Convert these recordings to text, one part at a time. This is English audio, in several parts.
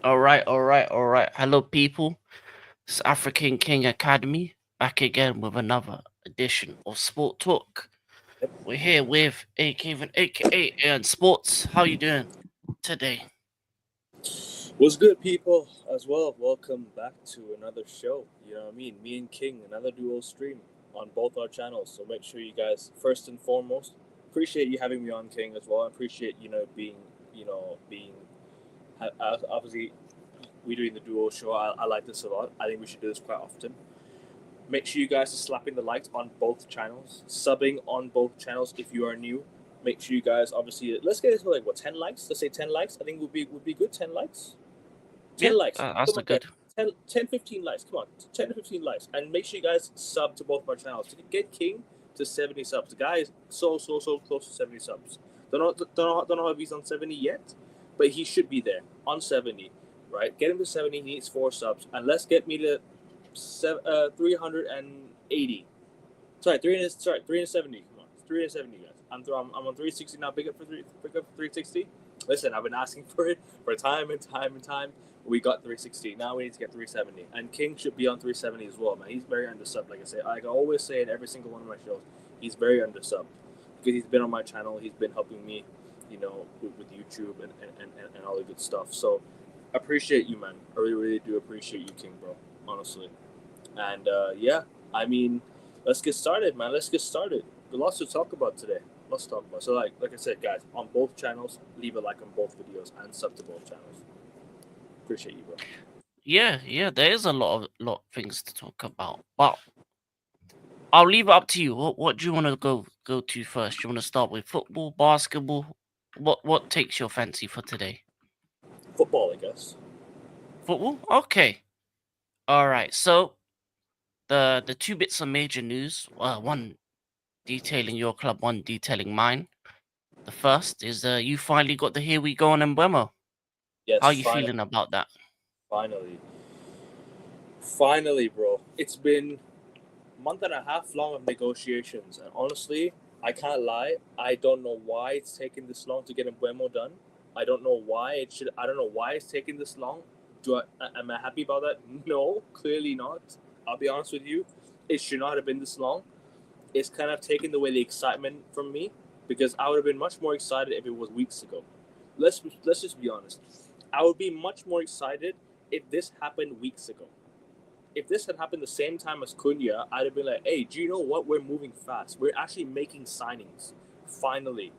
All right. Hello, people. It's African King Academy back again with another edition of Sport Talk. Yep. We're here with AEKAVIN, aka and Sports. How you doing today? What's good, people? As well, welcome back to another show. You know what I mean? Me and King, another duo stream on both our channels. So make sure you guys, first and foremost, appreciate you having me on, King, as well. I appreciate being obviously we doing the duo show. I like this a lot. I think we should do this quite often. Make sure you guys are slapping the likes on both channels, subbing on both channels if you are new. Make sure you guys obviously let's get it to like what 10 likes. Let's say 10 likes. I think would be good. 10 likes. Yeah, 10 likes. that's Come a on, guys. good. 15 likes. Come on. 10 to 15 likes. And make sure you guys sub to both my channels. To get King to 70 subs. The guy is so close to 70 subs. Don't know if he's on 70 yet, but he should be there on 70, right? Get him to 70. He needs 4 subs. And let's get me to 380. Sorry, 370. Come on. 370, guys. I'm on 360 now. Big up for 360. Listen, I've been asking for it for time and time and time. We got 360. Now we need to get 370. And King should be on 370 as well, man. He's very undersubbed, like I say. Like I always say in every single one of my shows, he's very undersubbed. Because he's been on my channel, he's been helping me, with YouTube and all the good stuff. So appreciate you, man. I really do appreciate you, King, bro. Honestly. And yeah, I mean, let's get started, man. Let's get started. There's lots to talk about today. Let's talk about. So like I said, guys, on both channels, leave a like on both videos and sub to both channels. Appreciate you, bro. Yeah. There is a lot of things to talk about, but I'll leave it up to you. What do you want to go to first? You want to start with football, basketball? What takes your fancy for today? Football, I guess. Football? Okay. All right. So the two bits of major news. One detailing your club, one detailing mine. The first is you finally got the Here We Go on MBUEMO. How Yes, are you feeling about that? finally, finally, bro. It's been a month and a half long of negotiations, and honestly, I can't lie. I don't know why it's taken this long to get Embuemo done. I don't know why it should. I don't know why it's taken this long. Am I happy about that? No, clearly not. I'll be honest with you. It should not have been this long. It's kind of taken away the excitement from me because I would have been much more excited if it was weeks ago. Let's just be honest. I would be much more excited if this happened weeks ago. If this had happened the same time as Cunha, I'd have been like, hey, do you know what? We're moving fast. We're actually making signings. Finally.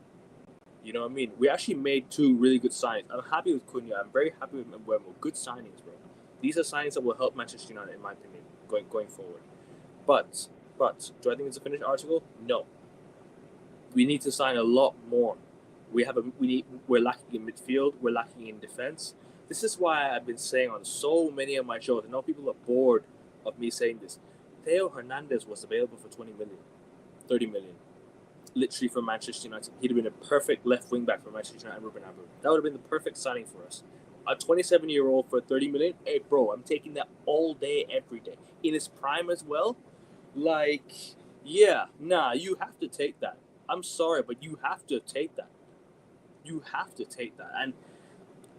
You know what I mean? We actually made 2 really good signings. I'm happy with Cunha. I'm very happy with Mbuemo. Good signings, bro. These are signings that will help Manchester United, in my opinion, going forward. But, do I think it's a finished article? No. We need to sign a lot more. We're lacking in midfield. We're lacking in defense. This is why I've been saying on so many of my shows. I know people are bored of me saying this. Theo Hernandez was available for 20 million, 30 million, literally for Manchester United. He'd have been a perfect left wing back for Manchester United and Ruben Amorim. That would have been the perfect signing for us. A 27-year-old for 30 million. Hey, bro, I'm taking that all day, every day. In his prime as well. Like, yeah, nah, you have to take that. I'm sorry, but you have to take that. You have to take that. And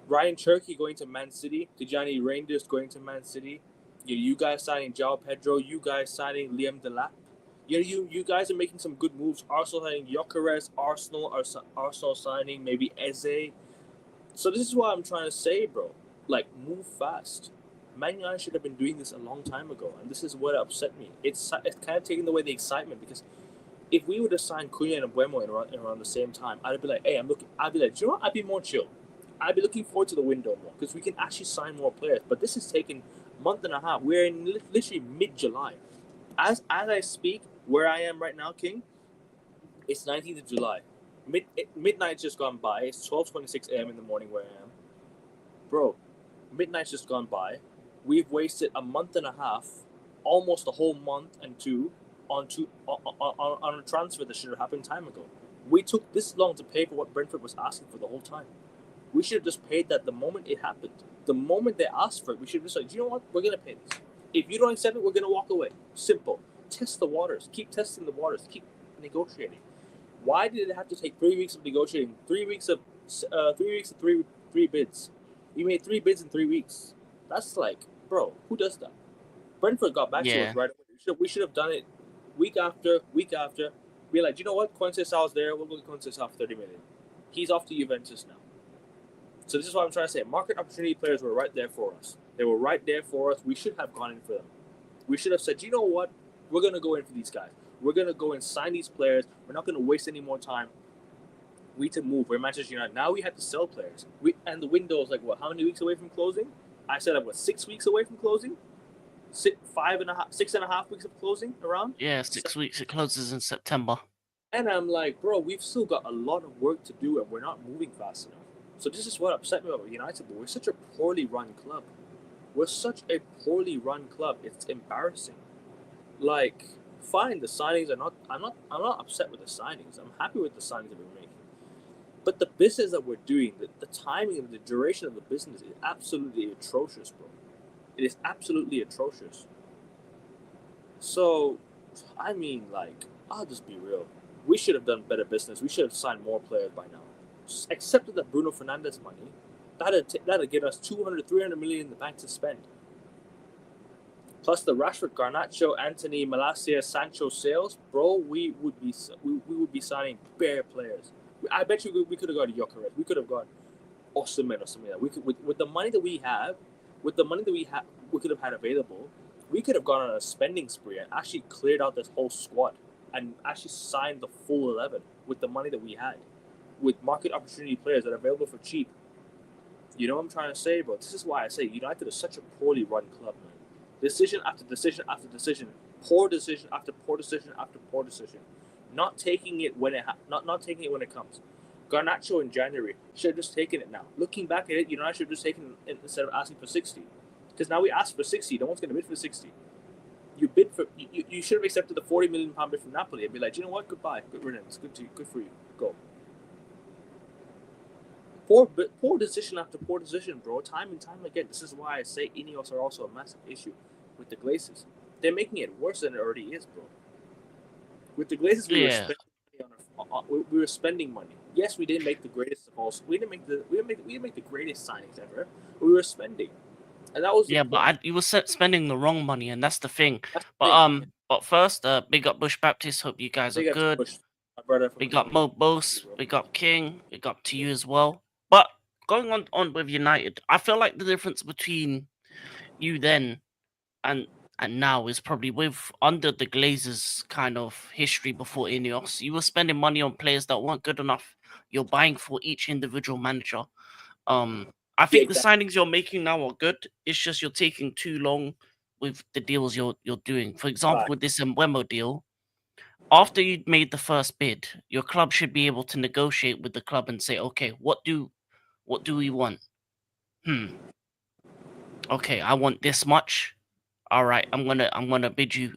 Ryan Cherky going to Man City, Tijani Reinders going to Man City, you guys signing João Pedro, you guys signing Liam Delap. You guys are making some good moves. Arsenal signing Gyökeres, Arsenal signing maybe Eze. So this is what I'm trying to say, bro. Like, move fast. Man United should have been doing this a long time ago, and this is what upset me. It's kind of taking away the excitement because if we would have signed Cunha and Buemo around the same time, I'd be like, hey, I'm looking. I'd be like, do you know what? I'd be more chill. I'd be looking forward to the window more because we can actually sign more players. But this is taking a month and a half. We're in literally mid-July. As I speak, where I am right now, King, it's 19th of July. Midnight's just gone by. It's 12:26 a.m. in the morning where I am, bro. Midnight's just gone by. We've wasted a month and a half, almost a whole month and two, on a transfer that should have happened time ago. We took this long to pay for what Brentford was asking for the whole time. We should have just paid that the moment it happened. The moment they asked for it, we should have just like, you know what? We're gonna pay this. If you don't accept it, we're gonna walk away. Simple. Test the waters. Keep testing the waters. Keep negotiating. Why did it have to take 3 weeks of negotiating? 3 weeks of three bids. We made 3 bids in 3 weeks. That's like, bro, who does that? Brentford got back to Yeah. us right away. We should have done it week after week after. We're like, you know what? Conceição's there. We'll go to Conceição for 30 million. He's off to Juventus now. So this is what I'm trying to say. Market opportunity players were right there for us. They were right there for us. We should have gone in for them. We should have said, you know what? We're going to go in for these guys. We're going to go and sign these players. We're not going to waste any more time. We need to move. We're Manchester United. Now we have to sell players. And the window is like, what, how many weeks away from closing? I said, what, 6 weeks away from closing? 6.5 weeks of closing around? Yeah, 6 weeks. It closes in September. And I'm like, bro, we've still got a lot of work to do and we're not moving fast enough. So this is what upset me about United, but we're such a poorly run club. We're such a poorly run club. It's embarrassing. Like, fine, the signings are not. I'm not upset with the signings. I'm happy with the signings that we're making. But the business that we're doing, the timing and the duration of the business is absolutely atrocious, bro. It is absolutely atrocious. So, I mean, like, I'll just be real. We should have done better business. We should have signed more players by now. Just accepted the Bruno Fernandes money. That'd give us 200, 300 million in the bank to spend. Plus the Rashford, Garnacho, Anthony, Malacia, Sancho sales, bro. We would be signing bare players. I bet you we could have got Gyökeres. We could have got Osimhen or something like that. We could with the money that we have, we could have had available. We could have gone on a spending spree and actually cleared out this whole squad and actually signed the full 11 with the money that we had, with market opportunity players that are available for cheap. You know what I'm trying to say, bro? This is why I say United is such a poorly run club, man. Decision after decision after decision, poor decision after poor decision after poor decision. Not taking it when it comes. Garnacho in January should have just taken it now. Looking back at it, I should have just taken it instead of asking for 60. Because now we asked for 60. No one's going to bid for 60. You should have accepted the £40 million bid from Napoli and be like, you know what? Goodbye. Good riddance. Good for you. Go. Poor decision after poor decision, bro. Time and time again. This is why I say Ineos are also a massive issue with the Glazers. They're making it worse than it already is, bro. With the Glazers, we were spending money. Yes, we didn't make the greatest of all. We didn't make the greatest signings ever. But we were spending, and that was you were spending the wrong money, and that's the thing. That's But first, big up Bush Baptist. Hope you guys are good. My brother from Big up Mo Bose. Big up King. Big up to you as well. But going on with United, I feel like the difference between you then and now is probably under the Glazers kind of history before Ineos. You were spending money on players that weren't good enough. You're buying for each individual manager. I think the signings you're making now are good. It's just you're taking too long with the deals you're doing. For example, with this MBUEMO deal, after you'd made the first bid, your club should be able to negotiate with the club and say, okay, what do we want? Okay, I want this much. All right, I'm gonna bid you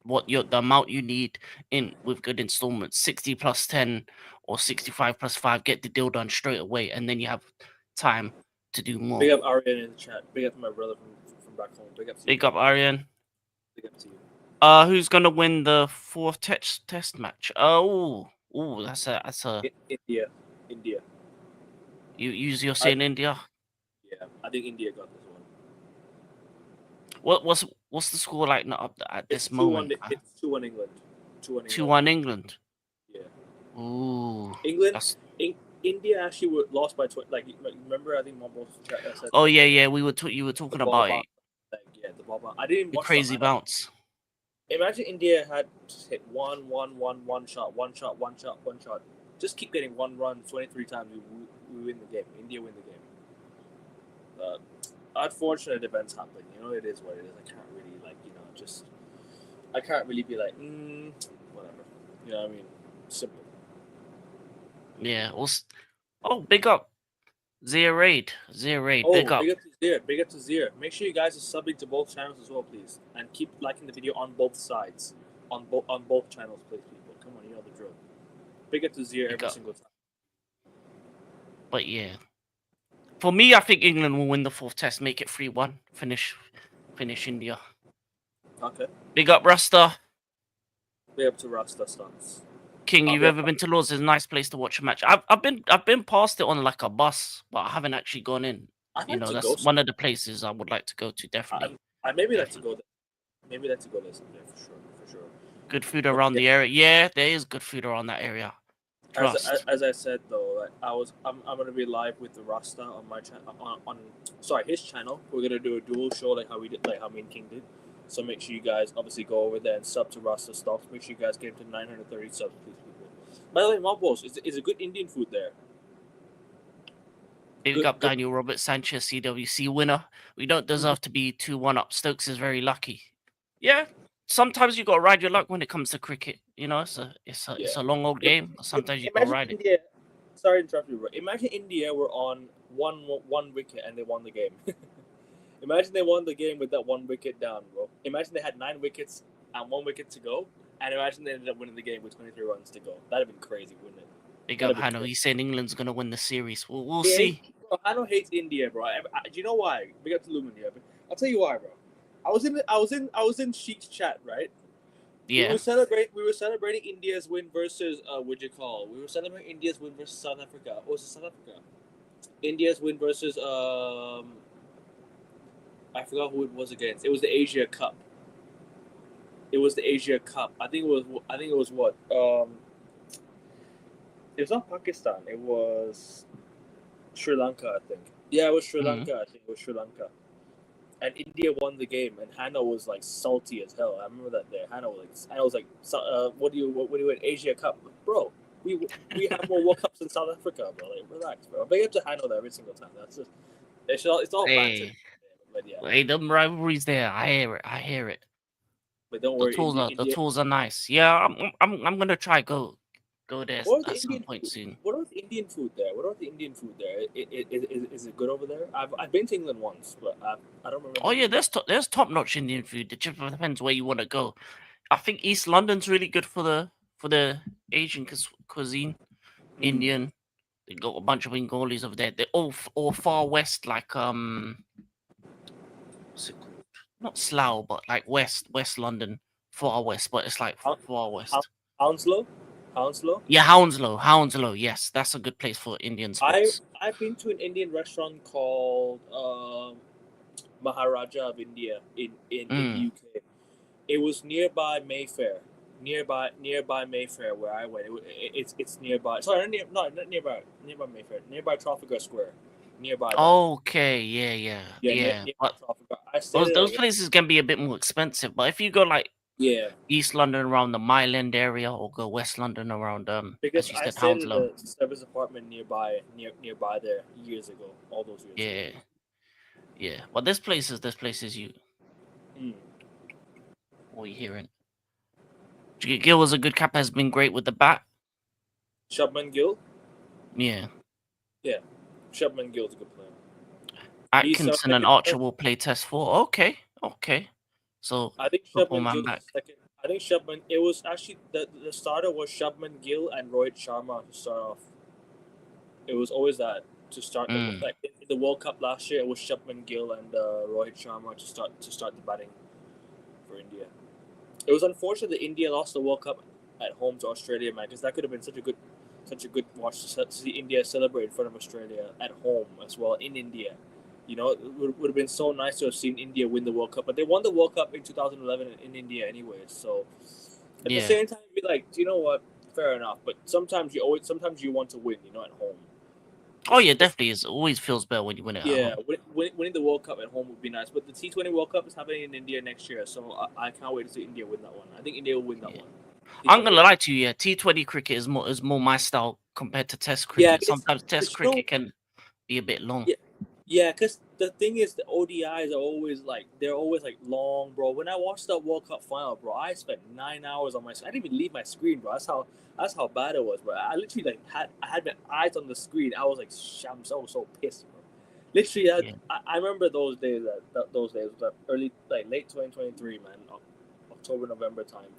the amount you need in with good installments, 60 plus 10 or 65 plus 5. Get the deal done straight away, and then you have time to do more. Big up Aryan in the chat. Big up my brother from back home. Big up Aryan. Big up to you. Who's gonna win the fourth test match? Oh, that's a India. You're saying India? Yeah, I think India got this one. What's the score like at this moment? It's 2-1 England. 2-1 England. Yeah. Ooh. England. India actually lost by 20. Like, remember, I think Mumble chat said. Oh yeah. You were talking about it. The ball. I didn't watch crazy bounce. Imagine India had hit one shot. Just keep getting one run 23 times. We win the game. India win the game. Unfortunate events happen. It is what it is. I can't really I can't really be like, whatever. You know what I mean? Simple. Yeah. Big up. Zia Raid. Big up. Big up to Zia. Make sure you guys are subbing to both channels as well, please. And keep liking the video on both sides. On both channels, please, people. Come on, you know the drill. Big up to Zia every single time. But yeah. For me, I think England will win the fourth test, make it 3-1, finish India. Okay. Big up Rasta. Big up to Rasta stance. King, you've ever been to Lords? It's a nice place to watch a match. I've been past it on like a bus, but I haven't actually gone in. I'd You like know, to go. that's one of the places I would like to go to. Definitely, I maybe like to definitely. go there. Maybe like to go there someday for sure. For sure. Good food But around yeah, the area. Yeah, there is good food around that area. Trust. as I said though, like I'm gonna be live with the Rasta on my channel on sorry his channel. We're gonna do a dual show like how we did, like how me and King did. So make sure you guys obviously go over there and sub to Rasta Stocks. Make sure you guys get him to 930 subs, please, people. By the way, Mobos, is a good Indian food there. Big Good, up good. Daniel Robert Sanchez, CWC winner. We don't deserve to be 2-1 up. Stokes is very lucky. Yeah, sometimes you got to ride your luck when it comes to cricket. You know, Yeah. it's a long old game. But sometimes you got to Imagine ride it. India. Sorry to interrupt you, bro. Imagine India were on one wicket and they won the game. Imagine they won the game with that one wicket down, bro. Imagine they had 9 wickets and 1 wicket to go, and imagine they ended up winning the game with 23 runs to go. That'd have been crazy, wouldn't it? Big up That'd have been Hano. crazy. He's saying England's gonna win the series. We'll He hates, see. bro, Hano hates India, bro. Do you know why? Big up to Lumen here. But I'll tell you why, bro. I was in Sheik's chat, right? Yeah. We were celebrating India's win versus we were celebrating India's win versus South Africa. What was it, South Africa? India's win versus I forgot who it was against. It was the Asia Cup. It was the Asia Cup. I think it was what? It was not Pakistan. It was Sri Lanka, I think. Yeah, it was Sri Mm. Lanka. I think it was Sri Lanka. And India won the game, and Hannah was like salty as hell. I remember that day. Hannah was like, what do you win? Asia Cup, bro. We have more World Cups than South Africa, bro. Like, relax, bro. Big up to Hannah every single time. That's just it's all banter. Hey, But yeah, hey, them rivalries there. I hear it. I hear it. but don't The worry, tools are the India. tools are nice. Yeah, I'm gonna try go there What about the at some Indian point food? soon. What about the Indian food there? What about the Indian food there? Is it good over there? I've been to England once, but I don't remember. Oh yeah, there's top notch Indian food. It just depends where you want to go. I think East London's really good for the Asian cuisine. Mm. Indian. They got a bunch of Bengalis over there. They're all far west, like what's it called? Not Slough, but like West London, far west, but it's like Houn- far west. Hounslow, Hounslow. Yeah, Hounslow. Yes, that's a good place for Indian spots. I've been to an Indian restaurant called Maharaja of India in the Mm. UK. It was nearby Mayfair, nearby Mayfair where I went. It's nearby. Sorry, not nearby Mayfair. Nearby Trafalgar Square. Nearby that. Okay, yeah. Near But Trafalgar. I stayed there those like places can be a bit more expensive. But if you go like yeah, East London around the Mile End area, or go West London around because as you I said, stayed at Hounslow. a service apartment nearby there years ago. All those years ago. Yeah, yeah. But there's places you Mm. what are you hearing? Gill was a good capper, has been great with the bat. Shubman Gill. Yeah. Yeah, Shubman Gill's a good player. He's Atkinson and second. Archer will play test 4. Okay. So I think football Shubman man Gill back. is second. I think Shubman. It was actually the starter was Shubman Gill and Rohit Sharma to start off. It was always that to start Mm. like in the World Cup last year. It was Shubman Gill and Rohit Sharma to start the batting for India. It was unfortunate that India lost the World Cup at home to Australia, man, because that could have been such a good watch to see India celebrate in front of Australia at home as well in India. You know, it would have been so nice to have seen India win the World Cup, but they won the World Cup in 2011 in India anyways. So at the Yeah. same time, be like, you know what? Fair enough, but sometimes you want to win. You know, at home. Oh yeah, definitely. It always feels better when you win it at Yeah, home. winning the World Cup at home would be nice, but the T20 World Cup is happening in India next year, so I can't wait to see India win that one. I think India will win that Yeah. one. I'm gonna T20. lie to you. Yeah, T20 cricket is more my style compared to Test Yeah, cricket. Sometimes Test cause you know, cricket can be a bit long. yeah, because the thing is, the ODIs are always they're always like long, bro. When I watched that World Cup final, bro, I spent 9 hours on my screen. I didn't even leave my screen, bro. That's how bad it was, bro. I literally I had my eyes on the screen. I was like, I'm so pissed, bro. Literally, Yeah. I remember those days. Those days, the early late 2023, man, October November time.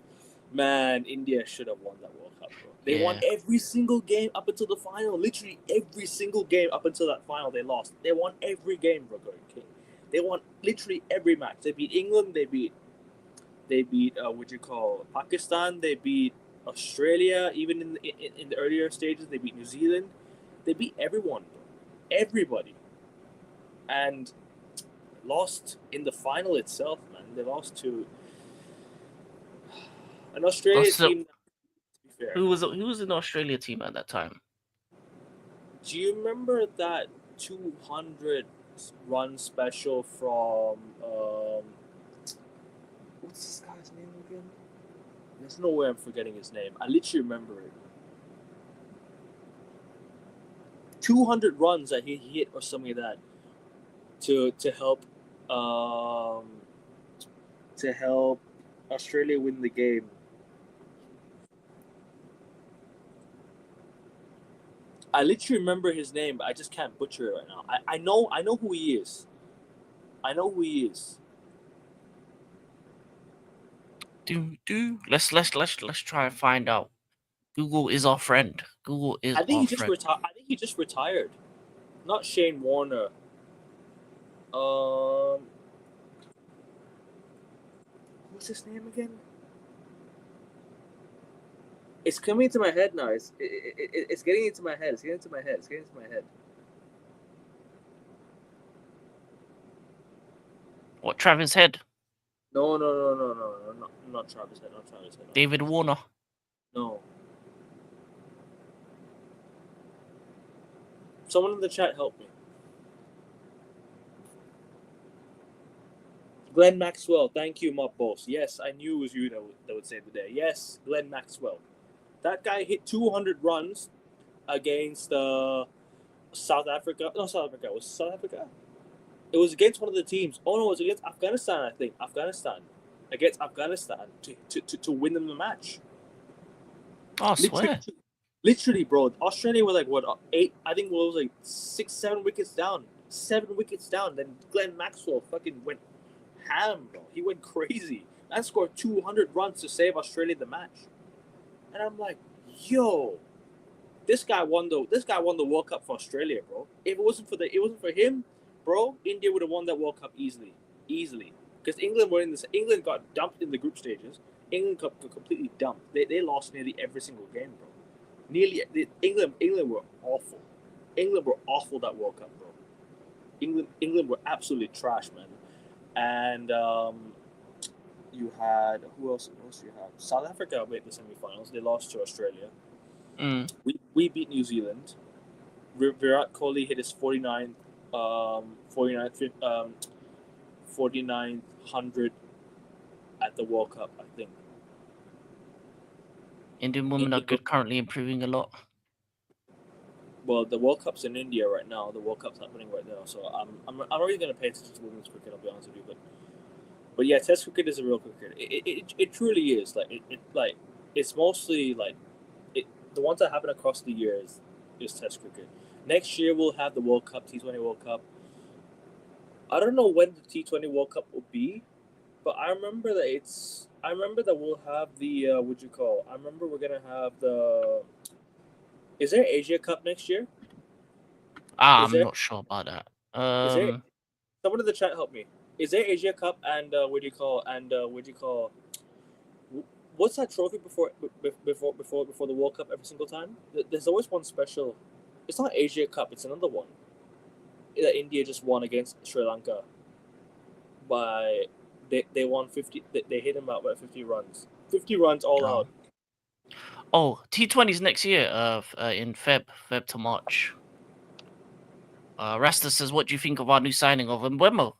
Man, India should have won that World Cup, bro. They won Yeah. every single game up until the final. Literally every single game up until that final, they lost. They won every game, bro. They won literally every match. They beat England. They beat Pakistan. They beat Australia. Even in the earlier stages, they beat New Zealand. They beat everyone, bro. Everybody. and lost in the final itself, man. They lost to an Australia So team. To be fair, who was in the Australia team at that time? do you remember that 200 run special from what's this guy's name again? There's no way I'm forgetting his name. I literally remember it. 200 runs that he hit or something like that to help Australia win the game. I literally remember his name, but I just can't butcher it right now. I know who he is. I know who he is. Let's try and find out. Google is our friend. Google is I think our he just friend. retired. I think he just retired. Not Shane Warner. What's his name again? It's coming into my head now. It's getting into my head. It's getting into my head. It's getting into my head. What, Travis Head? No, not Travis Head. Not Travis Head. David Warner? No. Someone in the chat help me. Glenn Maxwell. Thank you, Mob Boss. Yes, I knew it was you that would save the day. Yes, Glenn Maxwell. That guy hit 200 runs against South Africa. No, South Africa. Was it South Africa? It was against one of the teams. Oh, no, it was against Afghanistan, I think. Against Afghanistan to win them the match. Oh, I swear. Literally, bro. Australia were like, what, 8? I think it was like 6, 7 wickets down. 7 wickets down. Then Glenn Maxwell fucking went ham, bro. He went crazy. And scored 200 runs to save Australia the match. And I'm like, yo, this guy won the World Cup for Australia, bro. If it wasn't for him, bro, India would have won that World Cup easily. Because England got dumped in the group stages. England got completely dumped. They lost nearly every single game, bro. England were awful. England were awful that World Cup, bro. England were absolutely trash, man. And you had who else you have? South Africa made the semifinals. They lost to Australia. We beat New Zealand. Virat Kohli hit his 49th 4900 at the World Cup, I think. Indian women are good, currently improving a lot. Well, the World Cup's in India right now. The World Cup's happening right now, so I'm not really going to pay attention to women's cricket. I'll be honest with you, but yeah, Test cricket is a real cricket. It truly is. It's mostly the ones that happen across the years is Test cricket. Next year we'll have the World Cup, T20 World Cup. I don't know when the T20 World Cup will be, but I remember that we'll have the I remember we're gonna have the. Is there Asia Cup next year? I'm not sure about that. Is there? Someone in the chat help me. Is there Asia Cup and what's that trophy before the World Cup every single time? There's always one special. It's not Asia Cup. It's another one that India just won against Sri Lanka. They won 50. They hit them out by 50 runs. 50 runs all out. Oh, T20's next year. In Feb to March. Rasta says, "What do you think of our new signing of MBUEMO?"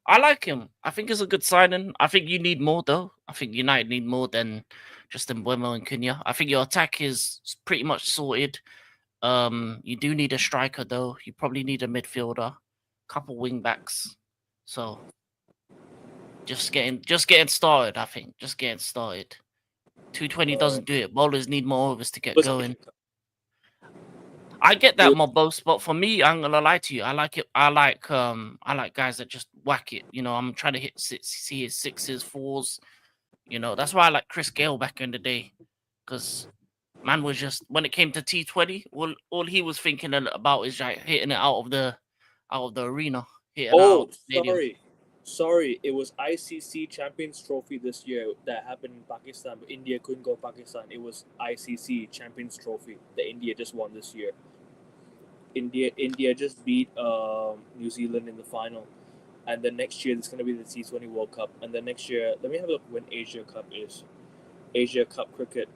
I like him. I think it's a good signing. I think you need more though. I think United need more than just MBUEMO and Cunha. I think your attack is pretty much sorted. You do need a striker though. You probably need a midfielder, couple wing backs. So just getting started. I think just getting started. 220 doesn't do it. Bowlers need more overs to get going. I get that, my boss, but for me, I'm gonna lie to you. I like it. I like guys that just whack it. You know, I'm trying to see his 6s, 4s. You know, that's why I like Chris Gale back in the day, because man was just, when it came to T20, all he was thinking about is like hitting it out of the arena. Sorry, it was ICC Champions Trophy this year that happened in Pakistan, but India couldn't go Pakistan. It was ICC Champions Trophy that India just won this year. India just beat New Zealand in the final, and then next year it's going to be the T20 World Cup, and then next year let me have a look when Asia Cup is. Asia Cup cricket.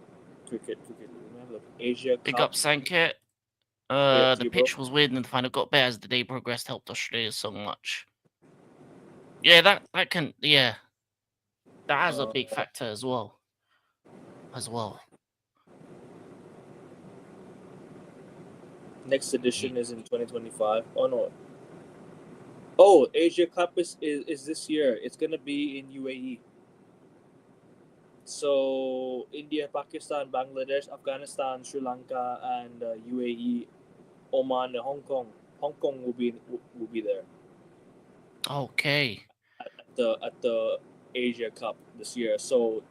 Let me have a look. Asia Big Cup. up Sankit. Big up to The you, bro. pitch was weird in the final. Got better as the day progressed. Helped Australia so much. Yeah, that can that has a big factor as well. Next edition is in 2025. Oh no. Oh, Asia Cup is this year. It's gonna be in UAE. So India, Pakistan, Bangladesh, Afghanistan, Sri Lanka, and UAE, Oman, and Hong Kong. Hong Kong will be there Okay. at the Asia Cup this year. So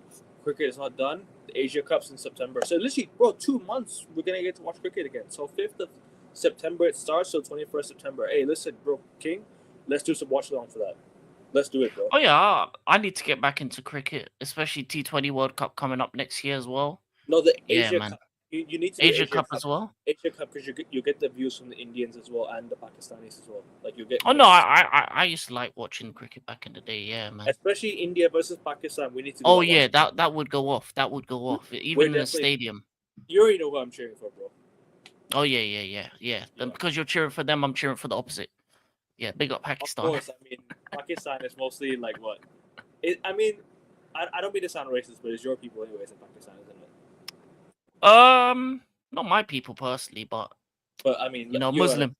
cricket is not done. The Asia Cup's in September. So literally, bro, 2 months we're gonna get to watch cricket again. So 5th of September it starts. So 21st September. Hey, listen, bro, King, let's do some watch along for that. Let's do it, bro. Oh yeah, I need to get back into cricket, especially T20 World Cup coming up next year as well. No, the Yeah, Asia man. Cup. You need to do Asia Cup as well. Asia Cup because you get the views from the Indians as well and the Pakistanis as well. Like you get. Oh no, I used to like watching cricket back in the day. Yeah, man. Especially India versus Pakistan. We need to do Oh that yeah, watch. that would go off. That would go off, We're even in the definitely. stadium. You already know who I'm cheering for, bro. Oh yeah. Then because you're cheering for them, I'm cheering for the opposite. Yeah, big up Of Pakistan. course, I mean Pakistan is mostly like what? I mean, I don't mean to sound racist, but it's your people anyways in Pakistan, isn't it? Not my people personally, but But I mean, you know, you're Muslim.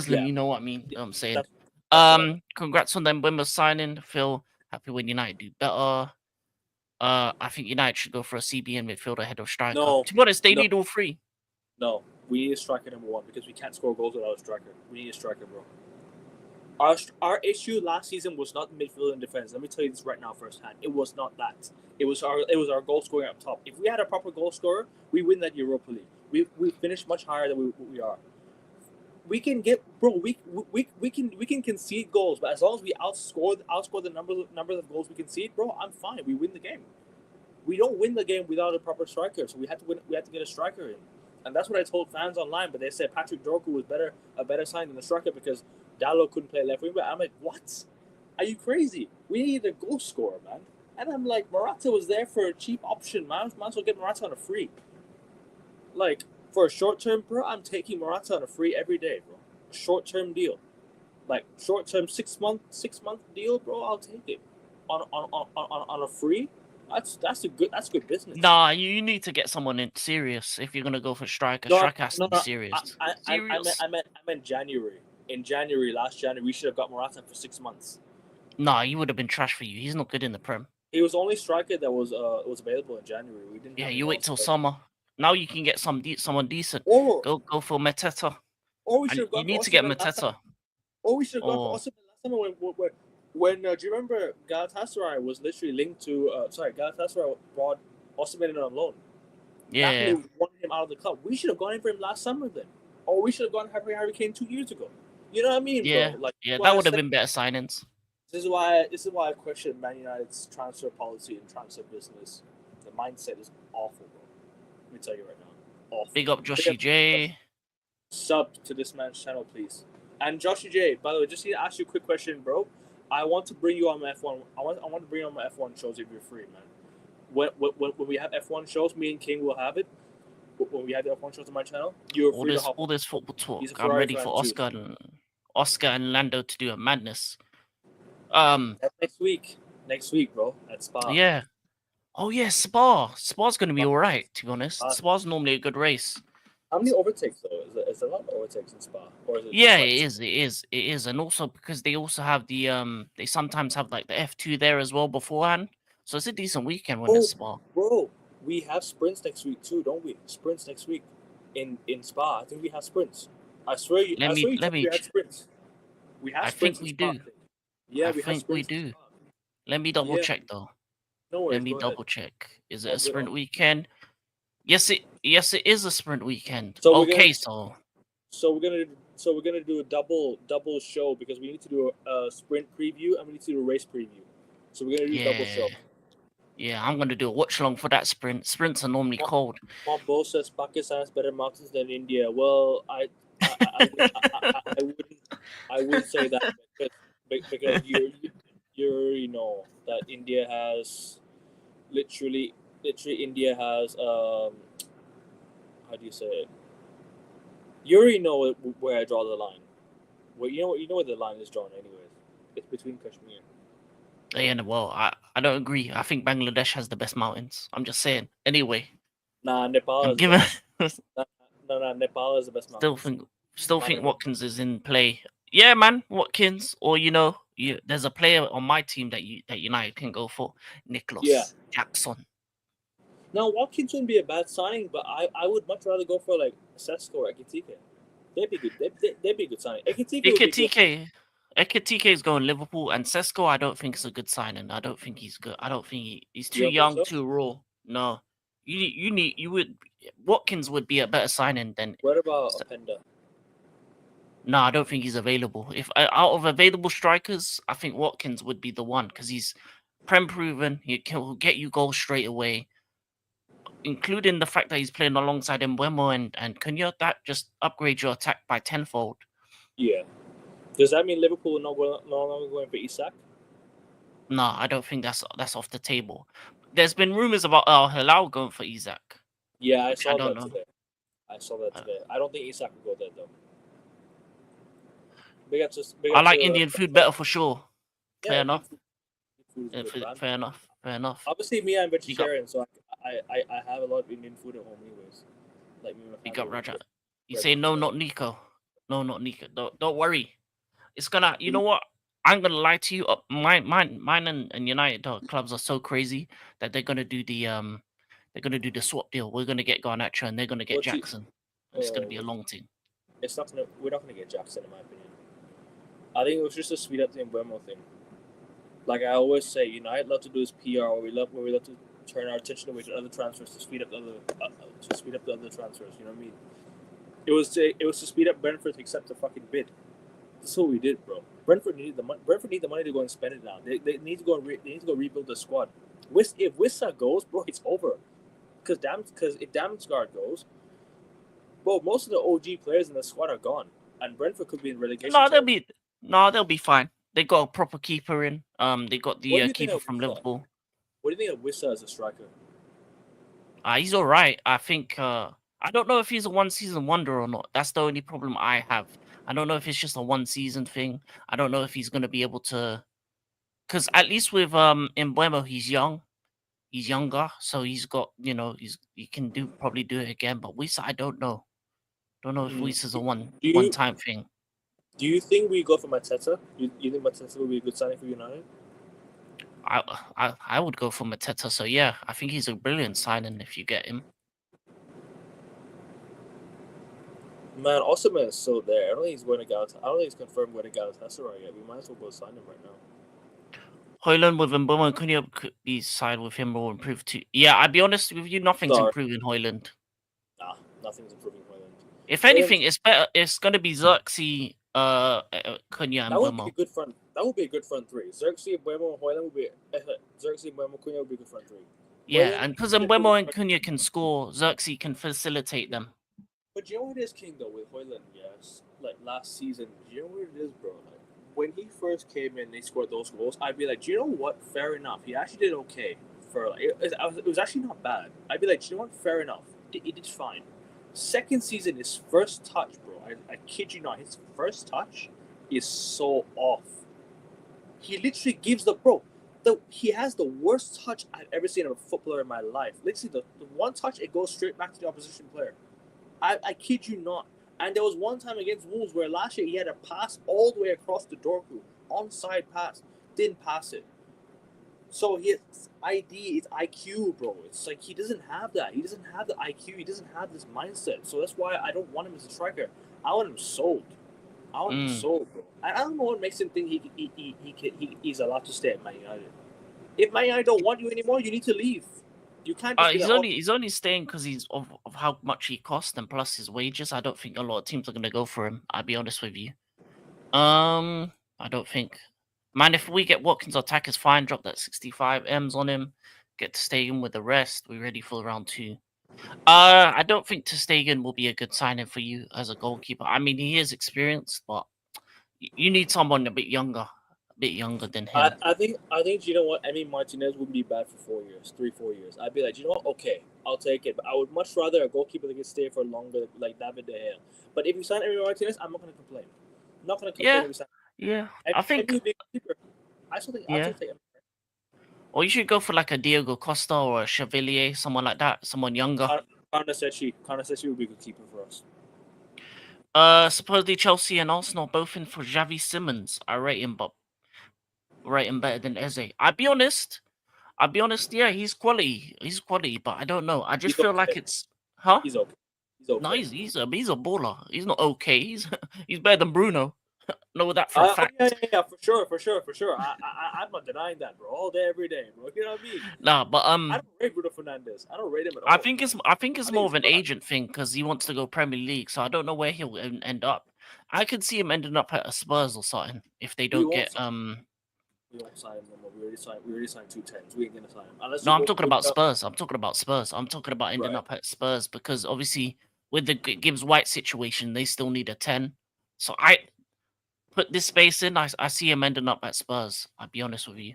yeah. You know what I mean? You know what I'm saying. That's what I mean. Congrats on them MBUEMO signing. Phil, happy when United do better. I think United should go for a CBN midfielder ahead of striker. No, To be honest, they no. need all three. No, we need a striker number one because we can't score goals without a striker. We need a striker, bro. Our issue last season was not midfield and defense. Let me tell you this right now firsthand. It was not that. It was our goal scoring up top. If we had a proper goal scorer, we win that Europa League. We finished much higher than we are. We can get, bro. We can concede goals, but as long as we outscore the numbers of goals we concede, bro, I'm fine. We win the game. We don't win the game without a proper striker, so we had to win. We had to get a striker in, and that's what I told fans online. But they said Patrick Dorku was a better sign than the striker because Dallo couldn't play left wing. But I'm like, what? Are you crazy? We need a goal scorer, man. And I'm like, Morata was there for a cheap option, man. Might as well get Morata on a free. Like for a short term, bro, I'm taking Morata on a free every day, bro. A short term deal, like short term 6 month deal, bro. I'll take it on a free. That's good business. Nah, you need to get someone in serious if you're gonna go for striker. No, Striker has to be serious. I meant January. In January, last January, we should have got Morata for 6 months. Nah, he would have been trash for you. He's not good in the Prem. He was the only striker that was available in January. We didn't. Yeah, have you wait till else, summer. Now you can get someone decent. Or Go for Mateta. Or we should have You gone. need to get Mateta. Or we should have gone for Osimhen last summer when do you remember Galatasaray was literally linked to Galatasaray brought Osimhen in on loan. Yeah. Napoli wanted him out of the club. We should have gone in for him last summer then, or we should have gone for Harry Kane 2 years ago. You know what I mean, yeah, bro? Like, that would have been better signings. This is why I question Man United's transfer policy and transfer business. The mindset is awful, bro. Let me tell you right now, awful. Big up Joshy J. Sub to this man's channel, please. And Joshy J, by the way, just need to ask you a quick question, bro. I want to bring you on my F1. I want to bring you on my F1 shows if you're free, man. When we have F1 shows, me and King will have it. When we have the F1 shows on my channel, you're free to hop. All this football talk. I'm ready for Oscar and Lando to do a madness. That's next week, bro. At Spa. Yeah. Oh yeah, Spa. Spa's gonna be alright, to be honest. Spa's normally a good race. How many overtakes though? Is there a lot of overtakes in Spa? Or is it yeah, it is. And also because they also have the they sometimes have like the F2 there as well beforehand. So it's a decent weekend when it's Spa. Bro, we have sprints next week too, don't we? Sprints next week in Spa. I think we have sprints. I swear you had sprints. We have sprints. I think we do. Yeah, I think we do. Let me double check though. No worries. Let me double check. Is it a sprint weekend? Yes, it is a sprint weekend. So we're gonna do a double show because we need to do a sprint preview and we need to do a race preview. So we're gonna do a double show. Yeah, I'm gonna do a watch along for that sprint. Sprints are normally cold. Both says Pakistan has better mountains than India. Well, I wouldn't say that because you already know that India has literally India has how do you say it? You already know where I draw the line. Well, you know where the line is drawn, anyways. It's between Kashmir. Yeah, well, I don't agree. I think Bangladesh has the best mountains. I'm just saying. Anyway, Nah, Nepal I'm is the giving. best. No, Nepal is the best still mountains. think still Not think even. Watkins is in play. Yeah, man, Watkins. Or there's a player on my team that United can go for, Yeah. Nicholas Jackson. Now Watkins wouldn't be a bad signing, but I would much rather go for like Sesko or Ekitike. They'd be good. They'd be a good signing. Ekitike would be good. Ekitike is going Liverpool, and Sesko I don't think is a good signing. I don't think he's good. I don't think he's You too don't think young, so? too raw. No, you would Watkins would be a better signing than. What about Openda? No, I don't think he's available. If out of available strikers, I think Watkins would be the one because he's prem proven. He'll get you goals straight away, including the fact that he's playing alongside Mbeumo and Cunha. That just upgrades your attack by tenfold. Yeah. Does that mean Liverpool no longer going for Isak? No, I don't think that's off the table. There's been rumors about Al Hilal going for Isaac, Yeah, I which I saw don't that know. today. Uh, I don't think Isak will go there though. Big up to I like Indian food better for sure. yeah, Fair Indian enough. food is good, man. Fair enough. Fair enough. Obviously, me, I'm Big up, vegetarian, so I have a lot of Indian food at home, anyways. Like me and my big family up, Raja. would You we're say no, vegetarian. not Nico. No, not Nico. Don't worry. It's gonna. You know We- what? I'm gonna lie to you. Mine and United clubs are so crazy that they're gonna do the swap deal. We're gonna get Garnacho and they're gonna get What's he? Jackson, and it's gonna be a long thing. It's not gonna. We're not gonna get Jackson, in my opinion. I think it was just a speed up the MBUEMO thing. Like I always say, United love to do is PR, where we love to turn our attention away to other transfers to speed up the other transfers. You know what I mean? It was to speed up Brentford to accept the fucking bid. That's what we did, bro. Brentford need the money to go and spend it now. They need to go rebuild the squad. If Wissa goes, bro, it's over. Because if Damsgaard goes, bro, most of the OG players in the squad are gone, and Brentford could be in relegation. They'll be fine. They got a proper keeper in. They got What do you the think keeper of from Wissa? Liverpool. What do you think of Wissa as a striker? He's all right. I think. I don't know if he's a one season wonder or not. That's the only problem I have. I don't know if it's just a one season thing. I don't know if he's gonna be able to. Because at least with Mbeumo, he's young. He's younger, so he's got he can probably do it again. But Wisa, I don't know. Don't know if Wisa's a Do one you time thing. do you think we go for Mateta? You think Mateta will be a good signing for United? I would go for Mateta. So yeah, I think he's a brilliant signing if you get him. Man, Osimhen is still there. I don't think he's going to Galatasaray. I don't think he's confirmed going to Galatasaray yet. We might as well go sign him right now. Hoyland with Mbeumo and Cunha could be side with him will improve too. Yeah, I'll be honest with you, nothing's Sorry. improving Hoyland. Nah, nothing's improving Hoyland. If anything, it's better. It's gonna be Xerxes, Cunha, and That would be Mbeumo. a good front. That would be a good front three. Xerxes, Mbeumo, Hoyland would be. Xerxes, Mbeumo, Cunha would be a good front three. Yeah, Hoyland, and because Mbeumo and Cunha can score, Xerxes can facilitate them. But you know what it is, King, though, with Hoyland, yes? Like, last season, you know what it is, bro? Like, when he first came in, they scored those goals, I'd be like, do you know what? Fair enough. He actually did okay. It was actually not bad. I'd be like, do you know what? Fair enough. He did fine. Second season, his first touch, bro, I kid you not, his first touch is so off. He literally gives he has the worst touch I've ever seen of a footballer in my life. Literally, the one touch, it goes straight back to the opposition player. I kid you not. And there was one time against Wolves where last year he had a pass all the way across the Dorku, onside pass, didn't pass it. So his ID is IQ, bro. It's like he doesn't have that. He doesn't have the IQ. He doesn't have this mindset. So that's why I don't want him as a striker. I want him sold. Bro. I don't know what makes him think he's allowed to stay at Man United. If Man United don't want you anymore, you need to leave. You can't just he's only staying because of how much he costs and plus his wages. I don't think a lot of teams are gonna go for him. I'll be honest with you. I don't think. Man, if we get Watkins or attackers fine, drop that 65 M's on him, get to stay in with the rest. We're ready for round 2. I don't think Ter Stegen will be a good signing for you as a goalkeeper. I mean, he is experienced, but you need someone a bit younger than him. I think you know what, Emi Martinez wouldn't be bad for 4 years, 3 4 years. I'd be like, you know what, okay, I'll take it. But I would much rather a goalkeeper that can stay for longer, like David De Gea. But if you sign Emi Martinez, I'm not going to complain. I'm not going to complain Yeah, if you sign. yeah. Emi I Emi think would be a keeper. I yeah. still take him. Or you should go for like a Diego Costa or a Chevalier, someone like that, someone younger. Karnasechi would be a good keeper for us. Supposedly Chelsea and Arsenal both in for Xavi Simmons. I rate him, but rate him better than Eze. I'll be honest. Yeah, he's quality. He's quality, but I don't know. I just He's feel like okay. it's huh? He's okay. He's No, okay. he's a baller. He's not okay. He's better than Bruno. Know that for a Oh fact. yeah, for sure. I'm not denying that, bro. All day, every day, bro. You know what I mean? Nah, but I don't rate Bruno Fernandes. I don't rate him at I all. think it's I think more he's of an trash. agent thing because he wants to go Premier League. So I don't know where he'll end up. I could see him ending up at a Spurs or something if they We don't won't get sign. We won't sign him no more. We already signed 2 10s. We ain't gonna sign him unless No, you I'm go talking about Cunha. Spurs. I'm talking about Spurs. I'm talking about ending Right. up at Spurs because obviously with the Gibbs White situation, they still need a 10. So I put this space in. I see him ending up at Spurs. I'll be honest with you.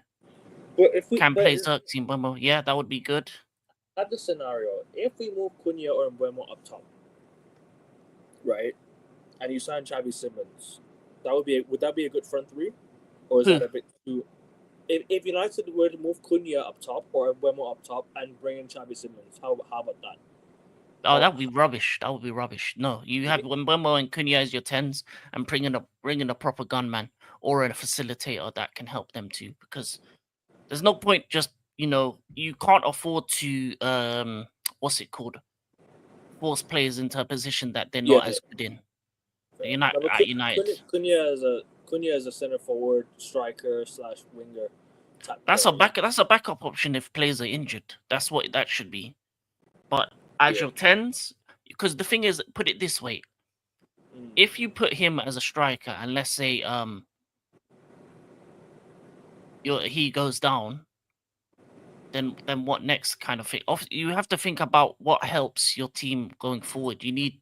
Can But play Xerxes and Mbemo. Yeah, that would be good. at the scenario, if we move Cunha or Mbuemo up top, right, and you sign Xavi Simmons, would that be a good front three, or is Who? that a bit too? If United were to move Cunha up top or Mbuemo up top and bring in Xavi Simmons, how about that? Oh, How, that would be rubbish. That would be rubbish. No, you have Mbemo and Cunha as your 10s and bring in a proper gunman or a facilitator that can help them too. Because there's no point just you can't afford to what's it called, force players into a position that they're yeah, not as good in. fair. United No, but at United. Cunha as a center forward striker slash winger type player. That's a backup option if players are injured. That's what that should be. But as Yeah. your 10s, because the thing is, put it this way: if you put him as a striker, and let's say he goes down, then what next kind of thing? You have to think about what helps your team going forward. You need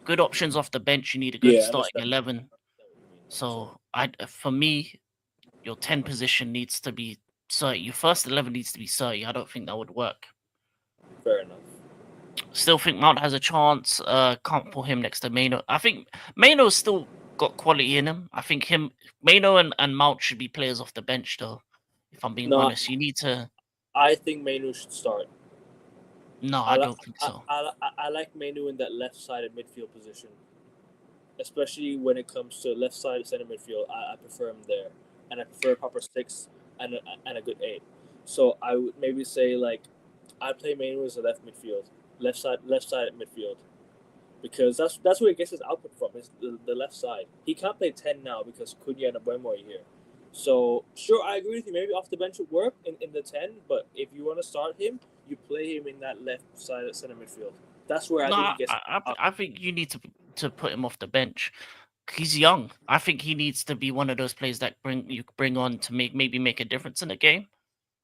good options off the bench. You need a good Yeah, I starting understand. 11. So for me, your 10 position needs to be 30. Your first 11 needs to be 30. I don't think that would work. Fair enough. Still think Mount has a chance. Can't put him next to Mano. I think Mano's still got quality in him. I think Mano and Mount should be players off the bench though. If I'm being No, honest, you need to. I think Manu should start. No, I don't think so. I like Manu in that left sided midfield position, especially when it comes to left side center midfield. I prefer him there, and I prefer a proper 6 and a good 8. So I would maybe say like I'd play Manu as a left side midfield, because that's where he gets his output from. Is the left side. He can't play 10 now because Cunha and Abuemo are here. So sure, I agree with you. Maybe off the bench would work in the 10, but if you want to start him, you play him in that left side of center midfield. That's where I No, think he gets. I think you need to put him off the bench. He's young. I think he needs to be one of those players that you bring on to maybe make a difference in the game.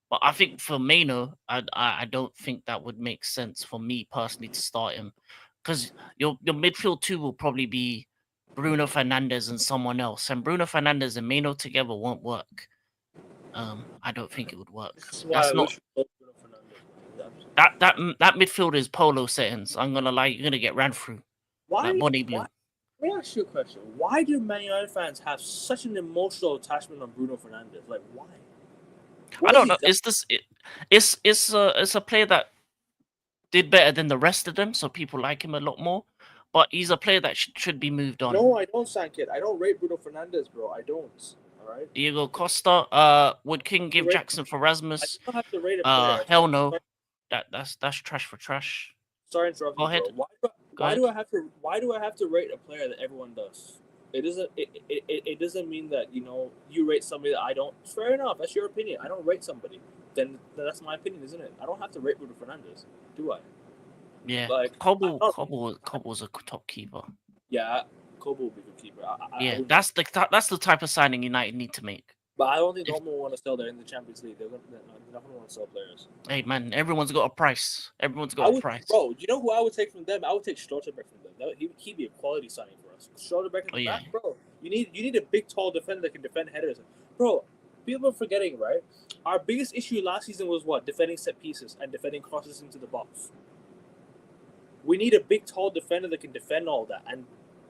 But I think for Mano, I don't think that would make sense for me personally to start him, because your midfield two will probably be Bruno Fernandes and someone else, and Bruno Fernandes and Mano together won't work. I don't think it would work. This is why That's I not wish we both Bruno Fernandes. that midfield is polo settings. I'm gonna lie, you're gonna get ran through like Why? Bonnie Why? Blue. Let me ask you a question. Why do Man United fans have such an emotional attachment on Bruno Fernandes? Like, why? I What has don't he know. done? It's a player that did better than the rest of them, so people like him a lot more. But he's a player that should be moved on. No, I don't, Sankit. I don't rate Bruno Fernandes, bro. I don't. All right. Diego Costa, would King give Rate, Jackson for I Rasmus? don't have to rate a player. Hell no. That's trash for trash. Sorry to interrupt Go you, ahead. bro. Go ahead. Why do I have to rate a player that everyone does? It doesn't mean that you rate somebody that I don't. Fair enough. That's your opinion. I don't rate somebody. Then that's my opinion, isn't it? I don't have to rate Bruno Fernandes, do I? Yeah. Like Cobble's a top keeper. yeah, Kobo will be the keeper. Yeah, that's the type of signing United need to make. But I don't think If, Dortmund will want to sell there in the Champions League. They're not going to want to sell players. hey man, everyone's got a price. Everyone's I got a would, price. bro. You know who I would take from them? I would take Stotterbeck from them. He'd be a quality signing for us. Stotterbeck at Oh the yeah, back, bro. You need a big, tall defender that can defend headers, bro. People are forgetting, right? Our biggest issue last season was what? Defending set pieces and defending crosses into the box. We need a big, tall defender that can defend all that. And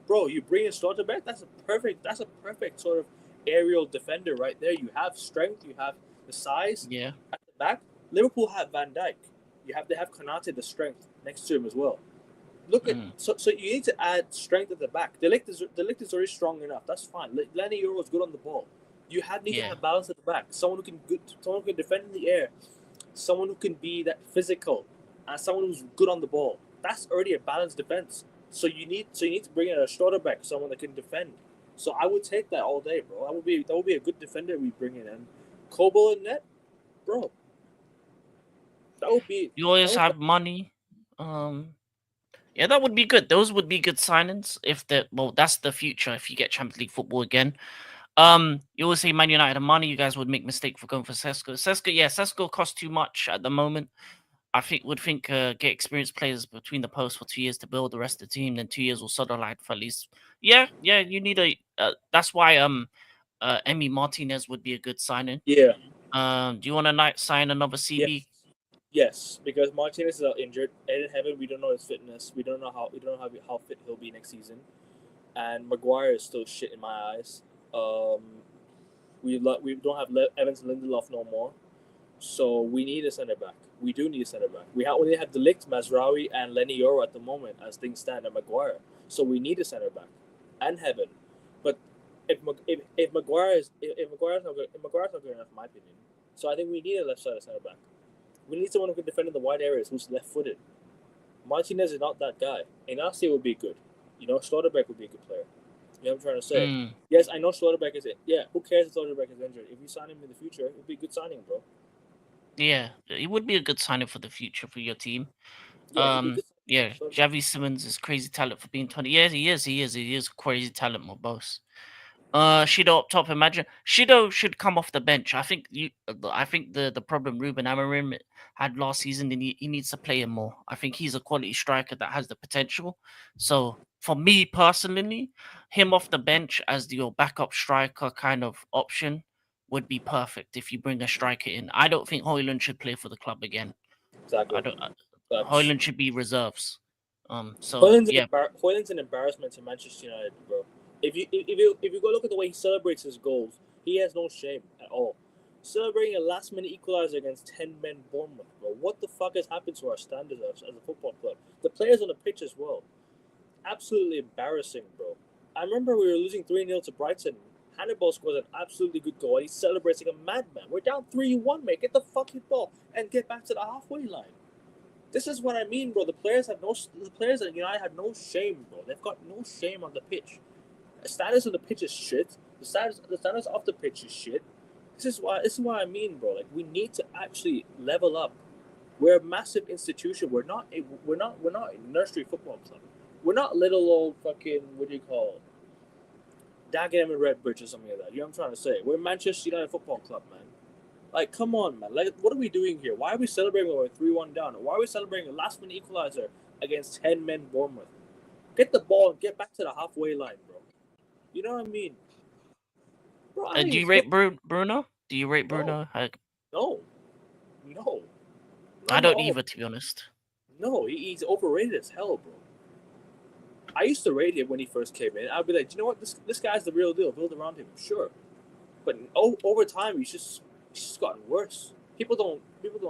bro, you bring in Stotterbeck. That's a perfect sort of aerial defender right there. You have strength. You have the size. yeah. At the back, Liverpool have Van Dijk. They have Konate, the strength next to him as well. Look at so you need to add strength at the back. De Ligt is already strong enough. That's fine. Lenny Euro is good on the ball. You need to have balance at the back. Someone who can defend in the air. Someone who can be that physical, and someone who's good on the ball. That's already a balanced defense. So you need to bring in a Stotterbeck, someone that can defend. So I would take that all day, bro. That would be a good defender we bring in. And Kobel and net, bro. That would be. You always have money. Yeah, that would be good. Those would be good signings if that's the future if you get Champions League football again. You always say Man United have money. You guys would make mistake for going for Sesko. Sesko costs too much at the moment. I think get experienced players between the posts for 2 years to build the rest of the team. Then 2 years will Sutherland for at least. Yeah. You need a. That's why Emi Martinez would be a good signing. Yeah. Do you want to sign another CB? Yes, because Martinez is injured. Eden Heaven, we don't know his fitness. We don't know how fit he'll be next season. And Maguire is still shit in my eyes. We don't have Evans and Lindelof no more, so we need a center back. We do need a center back. We only have De Ligt, Mazraoui, and Lenny Yoro at the moment as things stand, and Maguire. So we need a center back and Heaven. But if Maguire's not good enough, in my opinion. So I think we need a left-sided center back. We need someone who can defend in the wide areas who's left-footed. Martinez is not that guy. Inacio would be good. Stotterbeck would be a good player. You know what I'm trying to say? Yes, I know Stotterbeck is it. Yeah, who cares if Stotterbeck is injured? If you sign him in the future, it would be a good signing, bro. Yeah, it would be a good signing for the future for your team. Yeah, Javi Simmons is crazy talent for being 20 years. He is crazy talent, my boss. Shido up top. Imagine Shido should come off the bench. I think the problem Ruben Amorim had last season. He needs to play him more. I think he's a quality striker that has the potential. So for me personally, him off the bench as your backup striker kind of option would be perfect if you bring a striker in. I don't think Højlund should play for the club again. Exactly. I don't. Højlund should be reserves. Højlund's an embarrassment to Manchester United, bro. If you go look at the way he celebrates his goals, he has no shame at all. Celebrating a last-minute equalizer against 10-men Bournemouth, bro. What the fuck has happened to our standards as a football club? The players on the pitch as well. Absolutely embarrassing, bro. I remember we were losing 3-0 to Brighton. Hannibal scores an absolutely good goal, and he's celebrating a madman. We're down 3-1, mate. Get the fucking ball and get back to the halfway line. This is what I mean, bro. The players at United have no shame, bro. They've got no shame on the pitch. The status on the pitch is shit. The status off the pitch is shit. This is what I mean, bro. Like, we need to actually level up. We're a massive institution. We're not a nursery football club. We're not little old fucking, what do you call it? Dagenham and Redbridge or something like that. You know what I'm trying to say? We're Manchester United Football Club, man. Like, come on, man. Like, what are we doing here? Why are we celebrating when we're 3-1 down? Why are we celebrating a last-minute equalizer against 10-men Bournemouth? Get the ball and get back to the halfway line, bro. You know what I mean? Bro, do you rate Bruno? Do you rate Bruno? No. I don't either, to be honest. No, he's overrated as hell, bro. I used to rate him when he first came in. I'd be like, you know what? This guy's the real deal. Build around him, sure. But over time, he's just gotten worse. People don't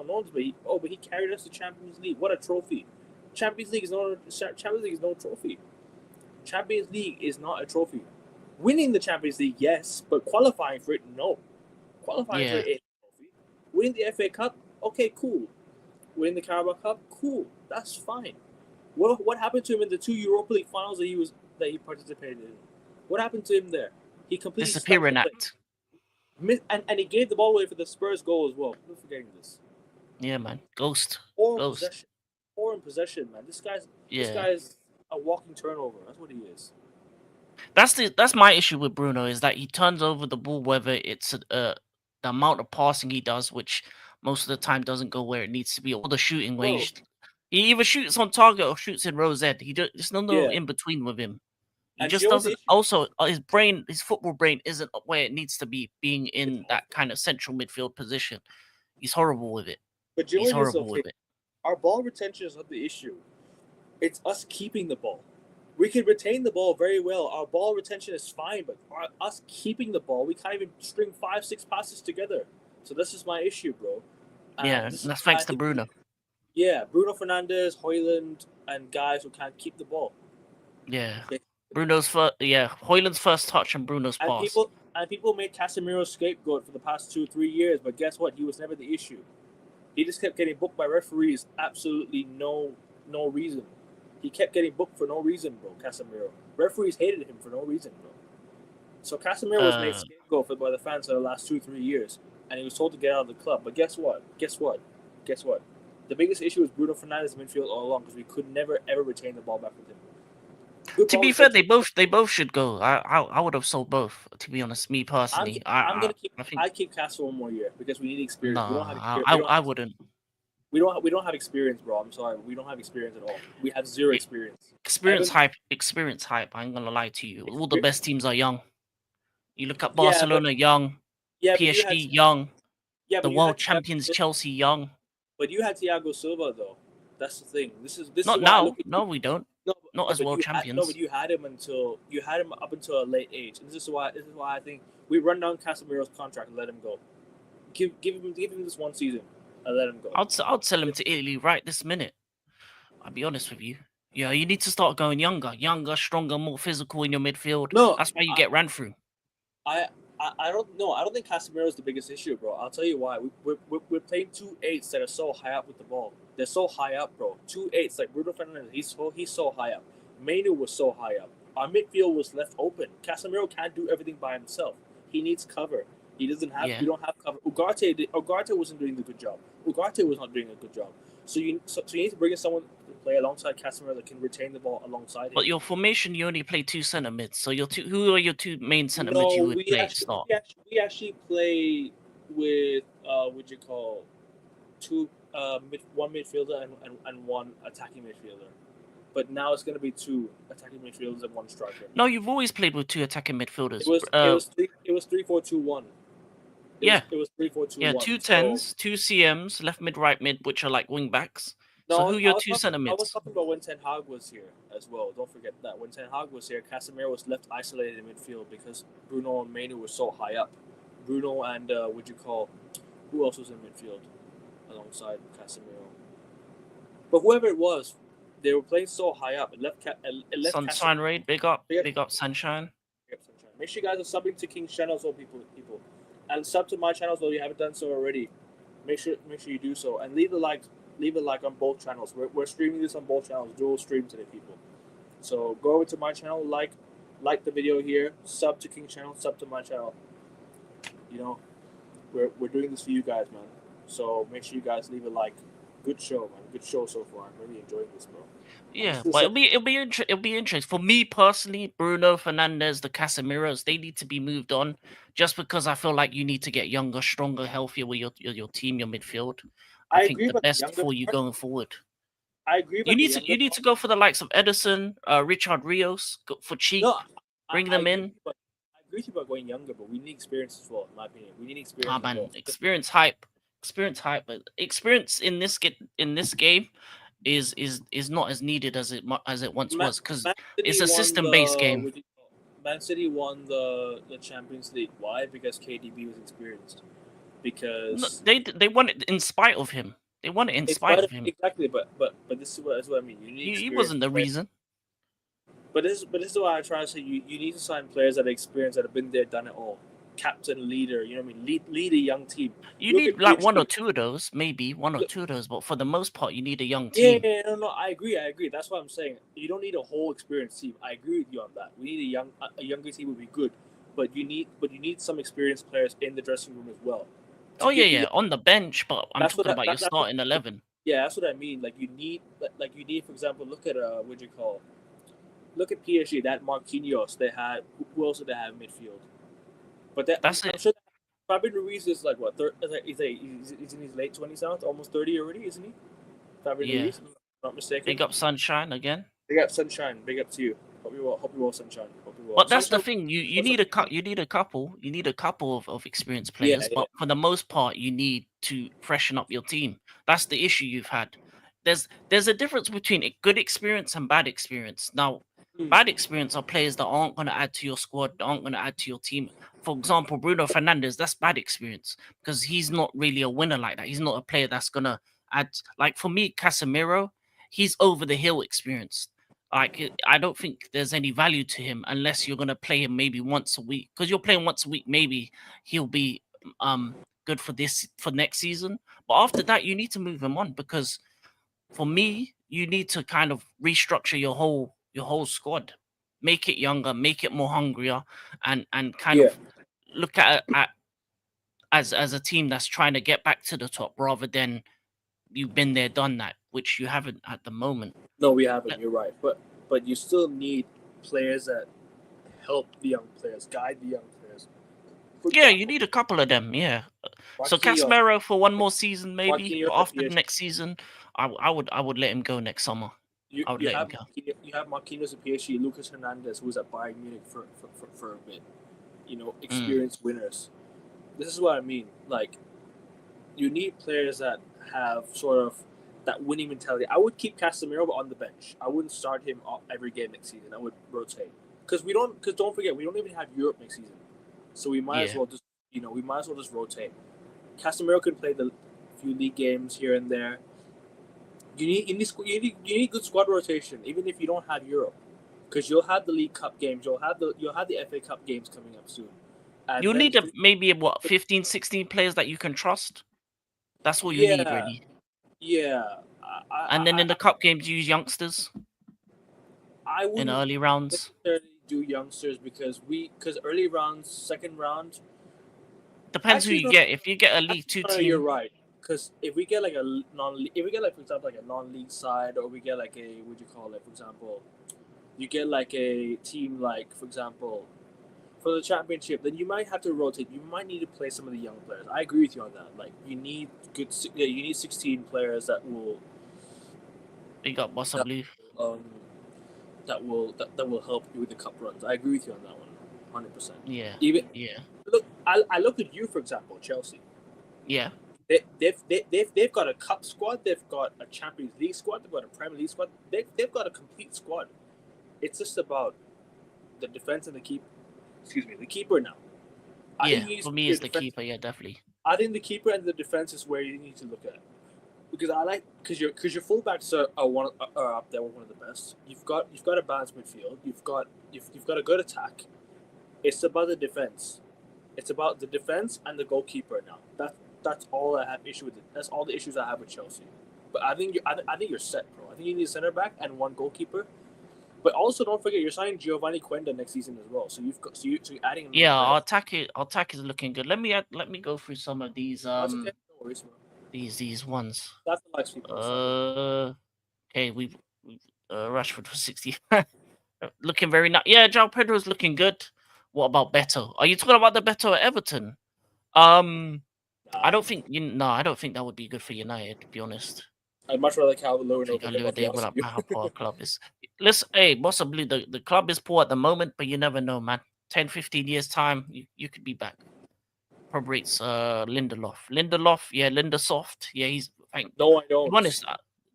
know this, but he carried us to Champions League. What a trophy! Champions League is no trophy. Champions League is not a trophy. Winning the Champions League, yes, but qualifying for it, no. Qualifying for it ain't a trophy. Winning the FA Cup, okay, cool. Winning the Carabao Cup, cool. That's fine. What happened to him in the 2 Europa League finals that he participated in? What happened to him there? He completely disappearing act. And he gave the ball away for the Spurs goal as well. I'm forgetting this. Yeah, man. Ghost. Or in possession, man. This guy's a walking turnover. That's what he is. That's my issue with Bruno is that he turns over the ball, whether it's the amount of passing he does, which most of the time doesn't go where it needs to be, or the shooting where Bro, he either shoots on target or shoots in rose end. There's no yeah. in between with him. He And do just you know what the doesn't. issue? Also, his football brain isn't where it needs to be, being It's in that awful. kind of central midfield position. He's horrible with it. But do you know He's what it is, horrible okay? with it. Our ball retention is not the issue. It's us keeping the ball. We can retain the ball very well. Our ball retention is fine, but us keeping the ball, we can't even string 5-6 passes together. So this is my issue, bro. Yeah, And this is that's why I thanks to think, Bruno. yeah, Bruno Fernandes, Hoyland, and guys who can't keep the ball. Yeah, Okay. Hoyland's first touch and Bruno's And pass. people made Casemiro scapegoat for the past 2-3 years, but guess what? He was never the issue. He just kept getting booked by referees. Absolutely no reason. He kept getting booked for no reason, bro. Casemiro. Referees hated him for no reason, bro. So Casemiro was made scapegoat by the fans for the last 2-3 years, and he was told to get out of the club. But guess what? The biggest issue was Bruno Fernandes midfield all along because we could never ever retain the ball back with him. To be fair, they both should go. I would have sold both. To be honest, me personally, I think I keep Castle one more year because we need experience. We don't have no, experience. I wouldn't. We don't have experience, bro. I'm sorry. We don't have experience at all. We have zero experience. Experience hype. I ain't gonna lie to you. All the best teams are young. You look at Yeah, Barcelona, young. but PSG, young. yeah, The but you had world champions, Chelsea, young. But you had Thiago Silva though. That's the thing. This is Not why I now. look at No, we don't. no, Not as world no, champions. but you had him up until a late age. And this is why I think we run down Casemiro's contract and let him go. Give him this one season and let him go. I'd sell him to Italy right this minute. I'll be honest with you. Yeah, you need to start going younger, stronger, more physical in your midfield. No, That's why you get ran through. I don't know. I don't think Casemiro is the biggest issue, bro. I'll tell you why. We're playing 2-8s that are so high up with the ball. They're so high up, bro. 2-8s like Bruno Fernandes. He's so high up. Mainu was so high up. Our midfield was left open. Casemiro can't do everything by himself. He needs cover. He doesn't have. We don't have cover. Ugarte wasn't doing a good job. Ugarte was not doing a good job. So you need to bring in someone to play alongside Casemiro that can retain the ball alongside him. But your formation, you only play 2 centre mids. So who are your 2 main centre mids you would play start? We actually play with what you call one midfielder and one attacking midfielder. But now it's going to be 2 attacking midfielders and 1 striker. No, you've always played with 2 attacking midfielders. It was 3-4-2-1. It was 3-4-2-1. Yeah, 2 10s, 2 CMs, left mid, right mid, which are like wing backs. No, so who are your 2 centre mids? I was talking about when Ten Hag was here as well. Don't forget that. When Ten Hag was here, Casemiro was left isolated in midfield because Bruno and Mainu were so high up. Bruno and who else was in midfield alongside Casemiro? But whoever it was, they were playing so high up. It left Sunshine Raid, big up Sunshine. Make sure you guys are subbing to King's channel as well, people. And sub to my channel as well if you haven't done so already. Make sure you do so. And leave a like on both channels. We're streaming this on both channels, dual stream today, people. So go over to my channel, like the video here, sub to King's channel, sub to my channel. You know, we're doing this for you guys, man. So make sure you guys leave a like. Good show, man. Good show so far. I'm really enjoying this, bro. Yeah, but it'll be interesting. For me personally, Bruno Fernandes, the Casemiros, they need to be moved on. Just because I feel like you need to get younger, stronger, healthier with your team, your midfield. I think the best for you going forward. I agree. You need to go for the likes of Edison, Richard Rios for cheap. No, bring them in. I agree about going younger, but we need experience as well. In my opinion, we need experience. Ah, man, experience hype, but experience in this game is not as needed as it once was because it's a system-based game. Man City won the Champions League. Why? Because KDB was experienced. Because they won it in spite of him. They won it in spite of him. Exactly, but this is what I mean. You need he wasn't the reason. But this is what I try to say. You need to sign players that are experienced, that have been there, done it all. Captain, leader, you know what I mean? Lead a young team. You need like 1 or 2 of those, maybe 1 or 2 of those, but for the most part, you need a young team. Yeah, no, I agree. That's what I'm saying. You don't need a whole experienced team. I agree with you on that. We need a younger team would be good, but you need some experienced players in the dressing room as well. Oh yeah, on the bench, but I'm talking about your starting 11. Yeah, that's what I mean. Like you need, for example, look at what do you call? look at PSG. That Marquinhos. They had who else did they have in midfield? But that That's I'm it. sure Fabian Ruiz is like what? He's in his late 20s now. It's almost 30 already, isn't he? Fabian Yeah. Ruiz, if I'm not mistaken. Big up Sunshine again. Big up Sunshine. Big up to you. Hope you well. Hope you well, Sunshine. Hope you well. But that's the Sunshine. thing. You need a couple. You need a couple of experienced Yeah, players, yeah. but for the most part, you need to freshen up your team. That's the issue you've had. There's a difference between good experience and bad experience. Now, bad experience are players that aren't going to add to your squad, aren't going to add to your team. For example, Bruno Fernandes, that's bad experience because he's not really a winner like that. He's not a player that's going to add. Like for me, Casemiro, he's over the hill experience. Like I don't think there's any value to him unless you're gonna play him maybe once a week. Because you're playing once a week, maybe he'll be good for next season. But after that, you need to move him on because for me, you need to kind of restructure your whole squad, make it younger, make it more hungrier, and kind Yeah. of look at as a team that's trying to get back to the top rather than you've been there, done that, which you haven't at the moment. No, we haven't. You're right. But you still need players that help the young players, guide the young players. For Yeah, you example, need a couple of them. Yeah. So Marquinhos. Casemiro for one more season, maybe. Marquinhos But at after the PSG. next season, I would let him go next summer. You I would you let him have go. you have Marquinhos at PSG, Lucas Hernandez, who was at Bayern Munich for a bit. You know, experienced winners. This is what I mean. Like, you need players that have sort of that winning mentality. I would keep Casemiro on the bench. I wouldn't start him every game next season. I would rotate because don't forget we don't even have Europe next season, so we might as well just rotate. Casemiro can play the few league games here and there. You need good squad rotation even if you don't have Europe, because you'll have the League Cup games. You'll have the FA Cup games coming up soon. And You'll need then maybe 15, 16 players that you can trust. That's all you need, yeah, really. yeah. And then in the cup games, use youngsters I in wouldn't early rounds. necessarily do youngsters because early rounds, second round. Depends who Actually, you no, get. If you get a League Two you're team, right. Because if we get like if we get like for example like a non-league side, or we get like a what do you call it? For example, you get like a team like for example, for the championship, then you might have to rotate. You might need to play some of the young players. I agree with you on that. Like you need you need 16 players that will you got possibly. um that will help you with the cup runs. I agree with you on that one, 100%. Yeah. Even Yeah. look, I look at you for example, Chelsea. Yeah. They've got a cup squad. They've got a Champions League squad. They've got a Premier League squad. They've got a complete squad. It's just about the defense and the keeper. Excuse me, the keeper now. Yeah. For me, it's the keeper. Yeah, definitely. I think the keeper and the defense is where you need to look at, because your fullbacks are up there with one of the best. You've got a balanced midfield. You've got a good attack. It's about the defense. It's about the defense and the goalkeeper now. That's all I have issue with it. That's all the issues I have with Chelsea. But I think you're set, bro. I think you need a center back and one goalkeeper. But also don't forget you're signing Giovanni Quenda next season as well. So you're adding. Yeah, our attack is looking good. Let me go through some of these That's okay. No worries, bro. these ones. That's the likes people. Okay, we've Rashford for 60. Looking very nice. Yeah, João Pedro's looking good. What about Beto? Are you talking about the Beto at Everton? I don't think I don't think that would be good for United, to be honest. I'd much rather Calvin Lewin I think over him. how poor club is. Listen, hey, possibly the club is poor at the moment, but you never know, man. 10, 15 years time, you could be back. Probably it's Lindelof. Yeah, Lindesoft. Yeah, he's No, I don't. To be honest,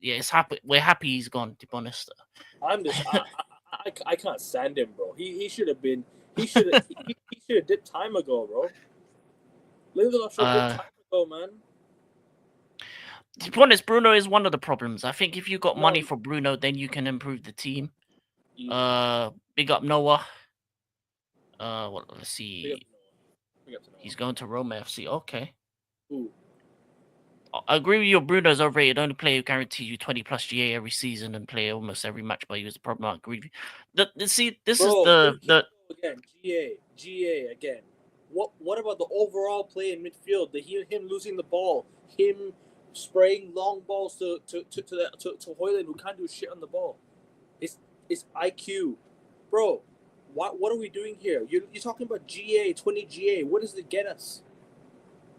yeah, it's happy. We're happy he's gone. To be honest, I'm just I can't stand him, bro. He should have been. He should have dipped time ago, bro. Lindelof should have dipped time ago, man. To be honest, Bruno is one of the problems. I think if you got money for Bruno, then you can improve the team. Big up Noah. Let's see. He's going to Roma FC. Okay. Ooh. I agree with you. Bruno's overrated. Only player who guarantees you 20 plus GA every season and play almost every match, but he was the problem. I agree with you. This is the again GA again. What about the overall play in midfield? Him losing the ball, him spraying long balls to Hoyland, who can't do shit on the ball. It's IQ. bro, what are we doing here? You're talking about GA 20 GA. What does it get us?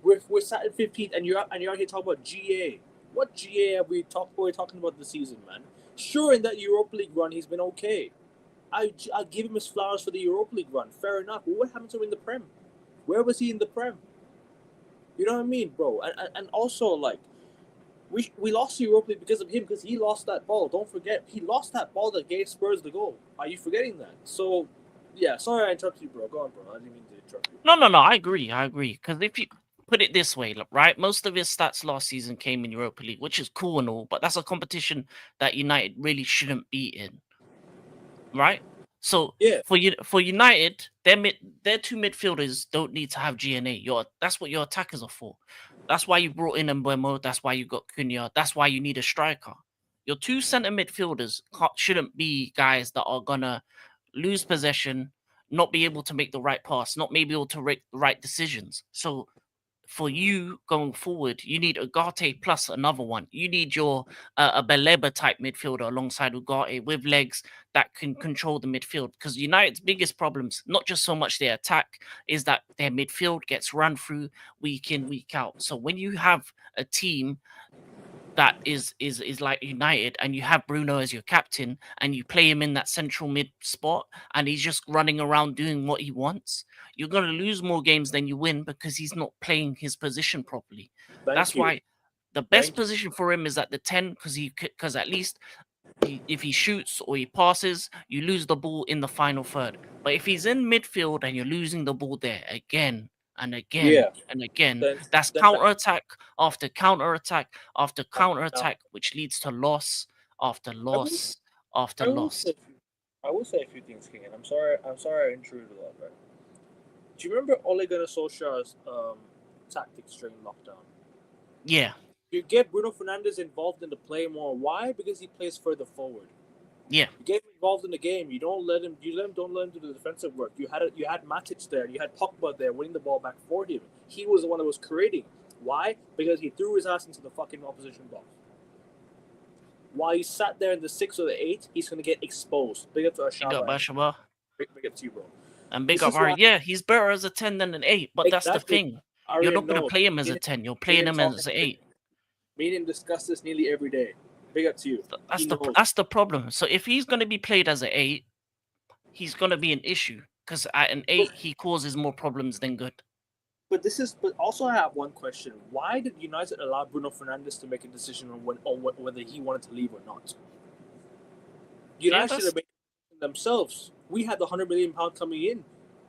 We're sat at 15th, and you're out here talking about GA. What GA have we talking about this season, man? Sure, in that Europa League run, he's been okay. I give him his flowers for the Europa League run. Fair enough. But what happened to him in the Prem? Where was he in the Prem? You know what I mean, bro? And also, like, we lost the Europa League because of him, because he lost that ball. Don't forget, he lost that ball that gave Spurs the goal. Are you forgetting that? So, yeah, sorry I interrupted you, bro. Go on, bro. I didn't mean to interrupt you. No. I agree. Because if you put it this way, right, most of his stats last season came in Europa League, which is cool and all, but that's a competition that United really shouldn't be in, right? So Yeah, for United, their two midfielders don't need to have GNA. That's what your attackers are for. That's why you brought in MBUEMO. That's why you got Cunha. That's why you need a striker. Your two center midfielders shouldn't be guys that are gonna lose possession, not be able to make the right pass, not maybe able to make the right decisions. So for you going forward, you need Ugarte plus another one. You need your a Baleba type midfielder alongside Ugarte with legs that can control the midfield. Because United's biggest problems, not just so much their attack, is that their midfield gets run through week in, week out. So when you have a team that is like United, and you have Bruno as your captain, and you play him in that central mid spot, and he's just running around doing what he wants, you're going to lose more games than you win because he's not playing his position properly. thank That's you. why the best Thank you. position for him is at the 10, because at least if he shoots or he passes, you lose the ball in the final third. But if he's in midfield and you're losing the ball there again and again Yeah, and again, then, that's then counter attack after counter attack after counter now, attack, which leads to loss after I will, loss after I will loss. say, I will say a few things, King, and I'm sorry I intruded a lot, right? Do you remember Ole Gunnar Solskjaer's tactics during lockdown? Yeah, You get Bruno Fernandes involved in the play more. Why? Because he plays further forward. yeah, You get him involved in the game. You don't let him. Don't let him do the defensive work. You had Matic there. You had Pogba there, winning the ball back for him. He was the one that was creating. Why? Because he threw his ass into the fucking opposition box. While he sat there in the 6 or the 8, he's gonna get exposed. Big up to big up Ashaba. Bashaba Big up to you, bro. and big This up is why Ari. Yeah, he's better as a 10 than an 8, but that's the exactly. thing. You're Arya not going to knows. play him as a 10. You're playing him as an 8. Me and him discuss this nearly every day. Big up to you. He knows. That's the problem. So if he's going to be played as an 8, he's going to be an issue because at an 8 he causes more problems than good. But also I have one question. Why did United allow Bruno Fernandes to make a decision on whether he wanted to leave or not? United should have made it themselves. We had the £100 million coming in.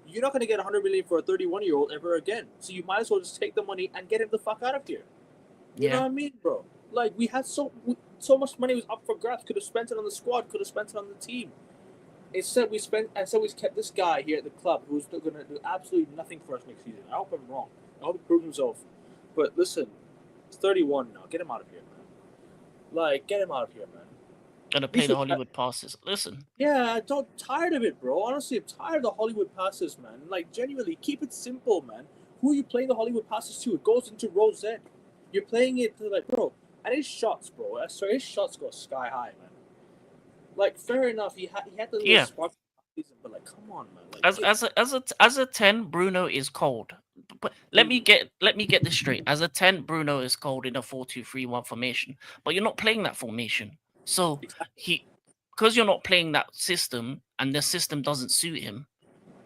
You're not going to get £100 million for a 31-year-old ever again. So you might as well just take the money and get him the fuck out of here. You know what I mean, bro? Like, we had so much money was up for grabs. Could have spent it on the squad. Could have spent it on the team. Instead, we kept this guy here at the club who's going to do absolutely nothing for us next season. I hope I'm wrong. I hope he proves himself. But listen, he's 31 now. Get him out of here, man. Like, get him out of here, man. Gonna play the Hollywood passes. Listen. Yeah, tired of it, bro. Honestly, I'm tired of the Hollywood passes, man. Like, genuinely, keep it simple, man. Who are you playing the Hollywood passes to? It goes into row Z. You're playing it to, like, bro. And his shots, bro. Sorry, his shots go sky high, man. Like, fair enough. He had the little spark season, but like, come on, man. Like, as a 10, Bruno is cold. But let me get this straight. As a 10, Bruno is cold in a 4-2-3-1 formation. But you're not playing that formation. So because you're not playing that system and the system doesn't suit him,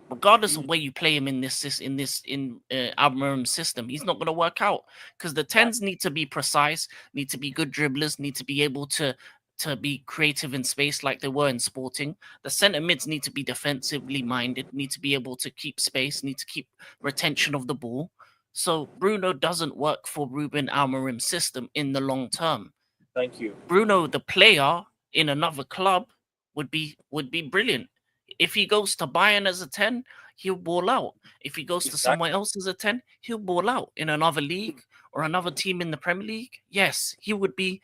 regardless of where you play him in Almirom's system, he's not going to work out because the 10s need to be precise, need to be good dribblers, need to be able to be creative in space like they were in Sporting. The centre mids need to be defensively minded, need to be able to keep space, need to keep retention of the ball. So Bruno doesn't work for Ruben Almirom's system in the long term. Thank you. Bruno, the player in another club, would be brilliant. If he goes to Bayern as a 10, he'll ball out. If he goes to somewhere else as a 10, he'll ball out in another league or another team in the Premier League. Yes, he'd be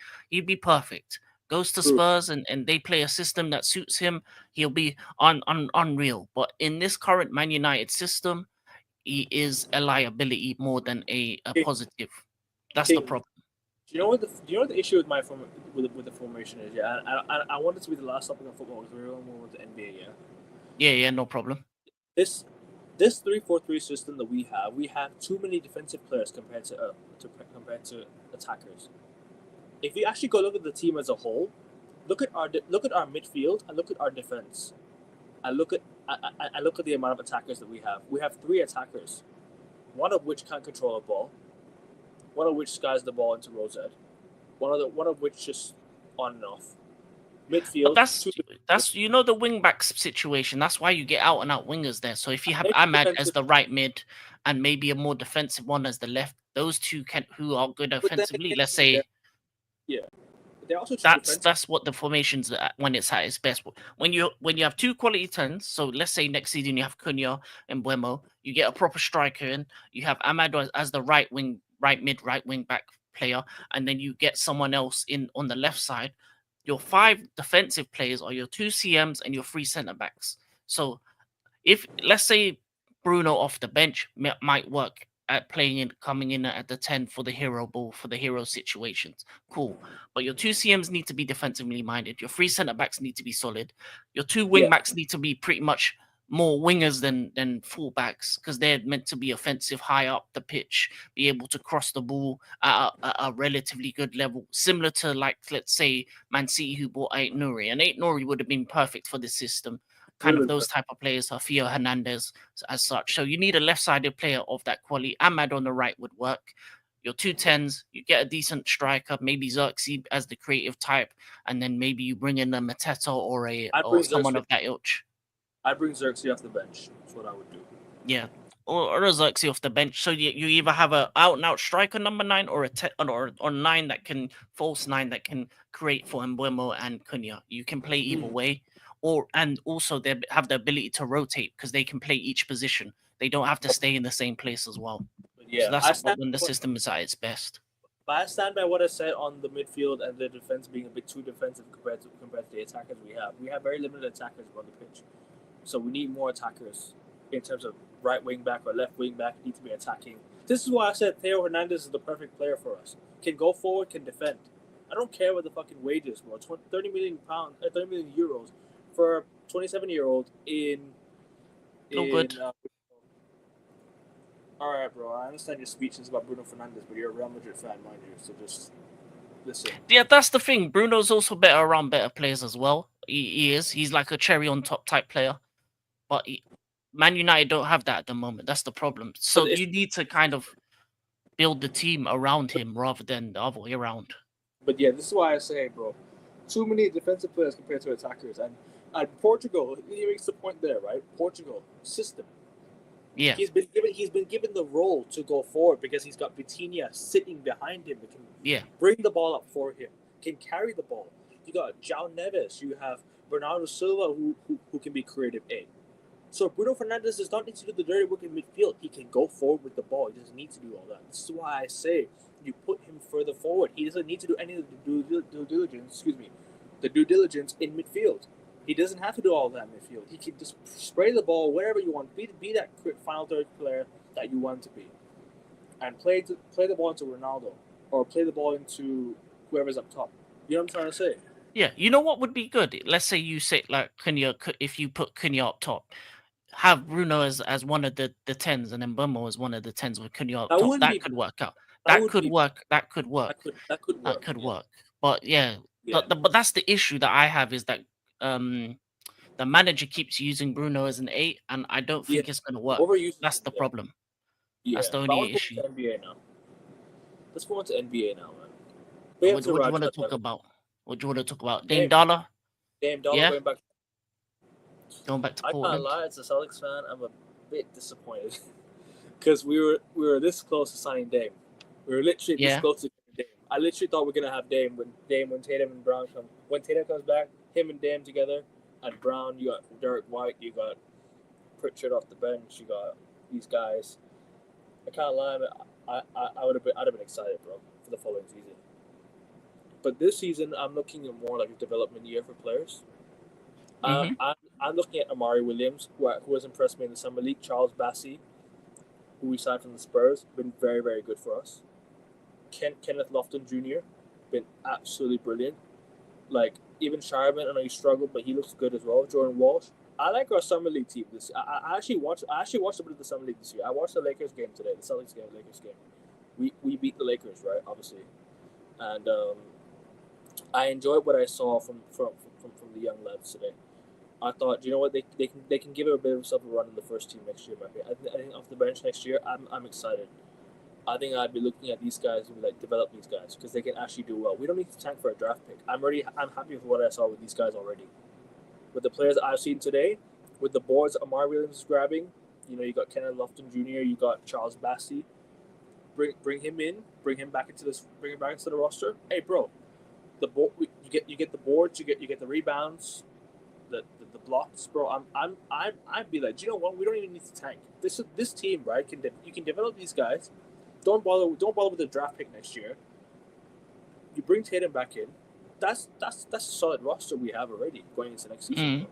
perfect. Goes to Spurs and they play a system that suits him, he'll be unreal. But in this current Man United system, he is a liability more than a positive. That's the problem. Do you know what the issue with with the formation is? Yeah, I want it to be the last topic on football because we're on with the NBA. Yeah, Yeah, no problem. This 3-4-3 system that we have too many defensive players compared to attackers. If you actually go look at the team as a whole, look at our midfield and look at our defense. I look at the amount of attackers that we have. We have 3 attackers, one of which can't control a ball, one of which skies the ball into Rosette, one of which just on and off. Midfield, But that's the wing back situation. That's why you get out and out wingers there. So if you have Ahmad as the right mid and maybe a more defensive one as the left, those two who are good offensively. Let's say, yeah, they're also that's what the formations when it's at its best. When you have 2 quality 10s, so let's say next season you have Cunha and MBUEMO, you get a proper striker in. You have Ahmad as the right wing, right mid, right wing back player, and then you get someone else in on the left side. Your 5 defensive players are your 2 CMs and your 3 centre backs. So if let's say Bruno off the bench might work at coming in at the 10 for the hero ball, for the hero situations, cool. But your 2 CMs need to be defensively minded. Your 3 centre backs need to be solid. Your 2 wing backs need to be pretty much more wingers than full backs, because they're meant to be offensive, high up the pitch, be able to cross the ball at a relatively good level, similar to, like, let's say Man City, who bought Ait Nouri, and Ait Nouri would have been perfect for this system. Kind of those type of players are Theo Hernandez as such. So you need a left-sided player of that quality. Ahmad on the right would work. Your 2 10s, you get a decent striker, maybe Xerxes as the creative type, and then maybe you bring in a Mateta or someone of that ilk. I'd bring Xerxes off the bench. That's what I would do. Yeah. Or a Xerxes off the bench. So you either have a out-and-out striker number 9 or or 9 that can false 9 that can create for MBUEMO and Cunha. You can play either way. And also they have the ability to rotate because they can play each position. They don't have to stay in the same place as well. So that's when the system is at its best. But I stand by what I said on the midfield and the defense being a bit too defensive compared to the attackers we have. We have very limited attackers on the pitch, so we need more attackers in terms of right wing back or left wing back. Need to be attacking. This is why I said Theo Hernandez is the perfect player for us. Can go forward, can defend. I don't care what the fucking wages were. 30 million euros for a 27-year-old in. Good. All right, bro. I understand your speech is about Bruno Fernandes, but you're a Real Madrid fan, mind you. So just listen. Yeah, that's the thing. Bruno's also better around better players as well. He is. He's like a cherry on top type player. But Man United don't have that at the moment. That's the problem. So you need to kind of build the team around him rather than the other way around. But yeah, this is why I say, bro, too many defensive players compared to attackers. And Portugal, he makes the point there, right? Portugal system. Yeah. He's been given the role to go forward because he's got Vitinha sitting behind him that can bring the ball up for him, can carry the ball. You got João Neves, you have Bernardo Silva who can be creative A. So Bruno Fernandes does not need to do the dirty work in midfield. He can go forward with the ball. He doesn't need to do all that. This is why I say you put him further forward. He doesn't need to do any of the due diligence in midfield. He doesn't have to do all that in midfield. He can just spray the ball wherever you want. Be that final third player that you want to be, and play the ball into Ronaldo or play the ball into whoever's up top. You know what I'm trying to say? Yeah. You know what would be good? Let's say you say like Cunha. If you put Cunha up top, have Bruno as one of the 10s and then MBUEMO as one of the 10s with Cunha up top. That could work out. That could work. That could work. But yeah. But that's the issue that I have is that the manager keeps using Bruno as an 8, and I don't think it's going to work. That's the problem. Yeah. That's the only issue. NBA now. Let's go on to NBA now, man. What do you want to talk about? What do you want to talk about? Dame Dollar? Dame Dollar going back to Portland. I can't lie, as a Celtics fan, I'm a bit disappointed because we were this close to signing Dame. We were literally this close to Dame. I literally thought we were gonna have Dame when Tatum and Brown come. When Tatum comes back, him and Dame together, and Brown, you got Derek White, you got Pritchard off the bench, you got these guys. I can't lie, but I'd have been excited, bro, for the following season. But this season, I'm looking at more like a development year for players. I'm looking at Amari Williams, who has impressed me in the summer league. Charles Bassey, who we signed from the Spurs, been very, very good for us. Kenneth Lofton Jr., been absolutely brilliant. Like, even Sharman, I know he struggled, but he looks good as well. Jordan Walsh, I like our summer league team this. I actually watched a bit of the summer league this year. I watched the Lakers game today, the Celtics game, the Lakers game. We beat the Lakers, right? Obviously, and I enjoyed what I saw from the young lads today. I thought, you know what, they can give it a bit of themselves a run in the first team next year. I think off the bench next year, I'm excited. I think I'd be looking at these guys and like develop these guys because they can actually do well. We don't need to tank for a draft pick. I'm happy with what I saw with these guys already. With the players I've seen today, with the boards Amar Williams is grabbing, you got Kenneth Lofton Jr., you got Charles Bassey. Bring him in, bring him back into the roster. Hey, bro, you get the boards, you get the rebounds, the blocks, bro. I'd be like, you know what? We don't even need to tank. This team, right? You can develop these guys. Don't bother with the draft pick next year. You bring Tatum back in. That's a solid roster we have already going into next season.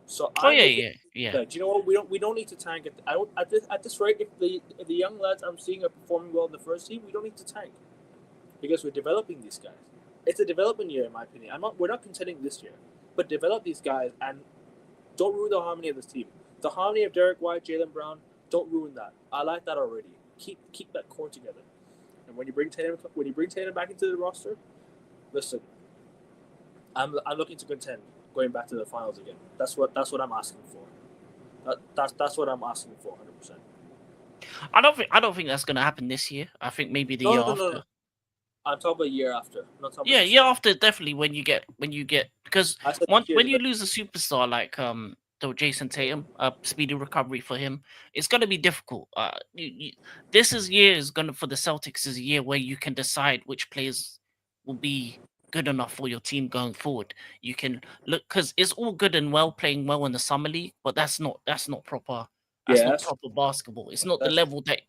So yeah. Do you know what? We don't need to tank. At this rate, if the young lads I'm seeing are performing well in the first team, we don't need to tank because we're developing these guys. It's a development year, in my opinion. We're not contending this year, but develop these guys and don't ruin the harmony of this team. The harmony of Derek White, Jaylen Brown, don't ruin that. I like that already. Keep that core together. And when you bring Tatum back into the roster, listen, I'm looking to contend, going back to the finals again. That's what I'm asking for. That's what I'm asking for, 100%. I don't think that's gonna happen this year. I think maybe the year after. No. I'm talking about a year after. Year after, definitely when you get because when you lose a superstar like Jason Tatum, speedy recovery for him, it's gonna be difficult. This year is gonna for the Celtics is a year where you can decide which players will be good enough for your team going forward. You can look because it's all good and well playing well in the summer league, but that's not proper. That's not proper basketball. It's not the level that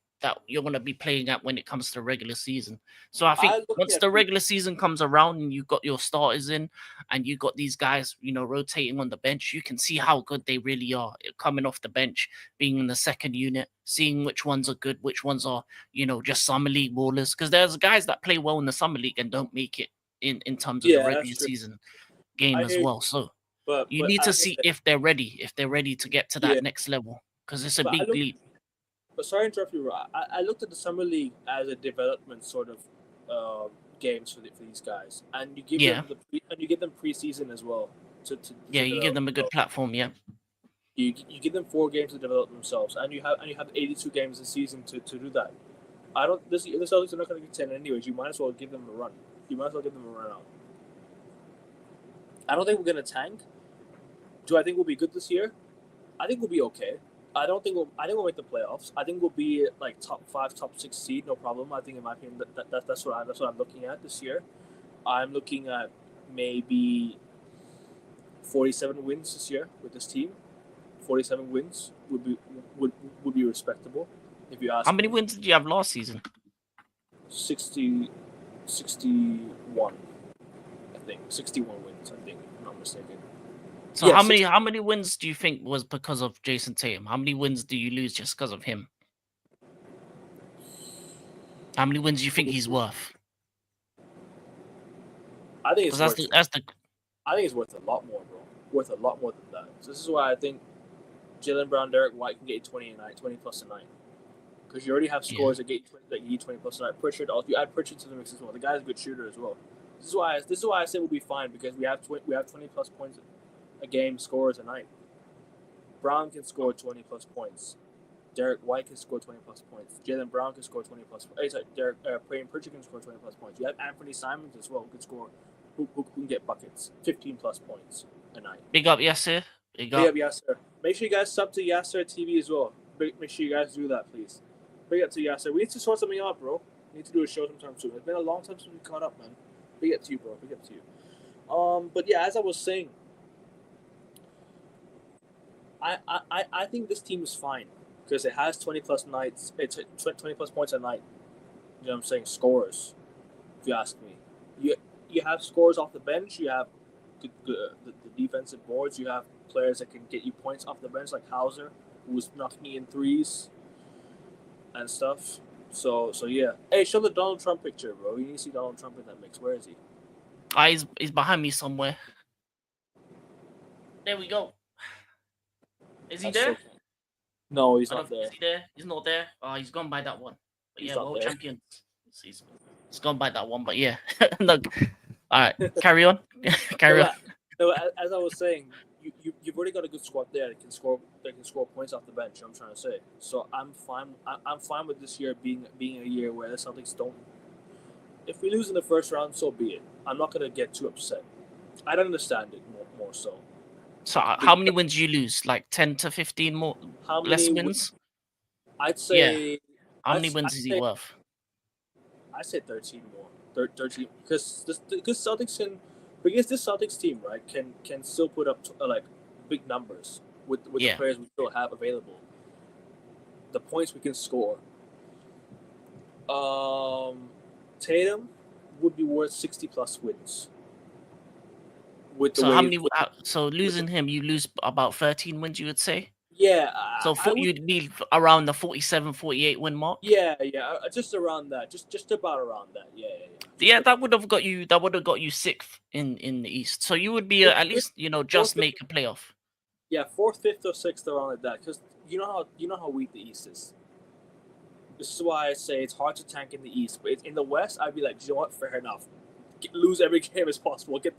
you're going to be playing at when it comes to the regular season. So I think once the regular season comes around and you got your starters in and you got these guys, rotating on the bench, you can see how good they really are coming off the bench, being in the second unit, seeing which ones are good, which ones are, just summer league ballers. Because there's guys that play well in the summer league and don't make it in terms of the regular season game as well. So you need to see if they're ready to get to that next level because it's a big leap. But sorry to interrupt you, I looked at the summer league as a development sort of games for these guys, and you give them preseason as well. You give them a good platform. Yeah, you give them 4 games to develop themselves, and you have 82 games a season to do that. The Celtics are not going to contend anyways. You might as well give them a run. Out. I don't think we're going to tank. Do I think we'll be good this year? I think we'll be okay. I think we'll make the playoffs. I think we'll be like top 5, top 6 seed, no problem. I think in my opinion that's what I'm looking at this year. I'm looking at maybe 47 wins this year with this team. 47 wins would be respectable if you ask. How many wins did you have last season? 61, I think. 61 wins, I think, if I'm not mistaken. So how many wins do you think was because of Jason Tatum? How many wins do you lose just because of him? How many wins do you think he's worth? I think I think it's worth a lot more, bro. Worth a lot more than that. So this is why I think Jaylen Brown, Derek White can get you 20 a night, 20 plus a night. Because you already have scores that get you 20 plus a night. Pritchard, you add Pritchard to the mix as well. The guy's a good shooter as well. This is why I say we'll be fine because we have 20 plus points a game scores a night. Brown can score 20 plus points. Derek White can score 20 plus points. Jaylen Brown can score 20 plus points. Pritchard can score 20 plus points. You have Anthony Simons as well who can score, who can get buckets, 15 plus points a night. Big up Yasser. Big up Yasser. Make sure you guys sub to Yasser TV as well. Make sure you guys do that, please. Big up to Yasser. We need to sort something out, bro. We need to do a show sometime soon. It's been a long time since we caught up, man. Big up to you, bro. Big up to you. But yeah, as I was saying, I think this team is fine because it has 20 plus nights. It's 20 plus points a night. You know what I'm saying? Scores. If you ask me, you have scores off the bench. You have the defensive boards. You have players that can get you points off the bench, like Hauser, who's knocking in threes and stuff. So yeah. Hey, show the Donald Trump picture, bro. You need to see Donald Trump in that mix. Where is he? He's behind me somewhere. There we go. Is he I there? still can't. No, he's I not don't. Is there. he there? He's not there. He's gone by that one. But He's yeah, not world there. champions. He's gone by that one. But yeah, look. All right, carry on. Carry on. No, as I was saying, you've already got a good squad there that can score points off the bench. I'm trying to say. So I'm fine. I'm fine with this year being a year where the Celtics don't. If we lose in the first round, so be it. I'm not gonna get too upset. I don't understand it more so. So how many wins do you lose? Like 10 to 15 more How less many? wins? I'd Yeah. say. How many wins is he worth? I say 13 more. 13 because Celtics can, because this Celtics team right can still put up like big numbers with the players we still have available. The points we can score. Tatum would be worth 60 plus wins. With the So way, how many? So losing him, you lose about 13 wins, you would say. yeah, So you'd be around the 47, 48 win mark. Yeah, just around that, just about around that. Yeah, that would have got you. That would have got you sixth in the East. So you would be at least just make a playoff. Yeah, fourth, fifth, or sixth around like that. Because you know how weak the East is. This is why I say it's hard to tank in the East. But in the West, I'd be like, you know what? Fair enough. Lose every game as possible. Get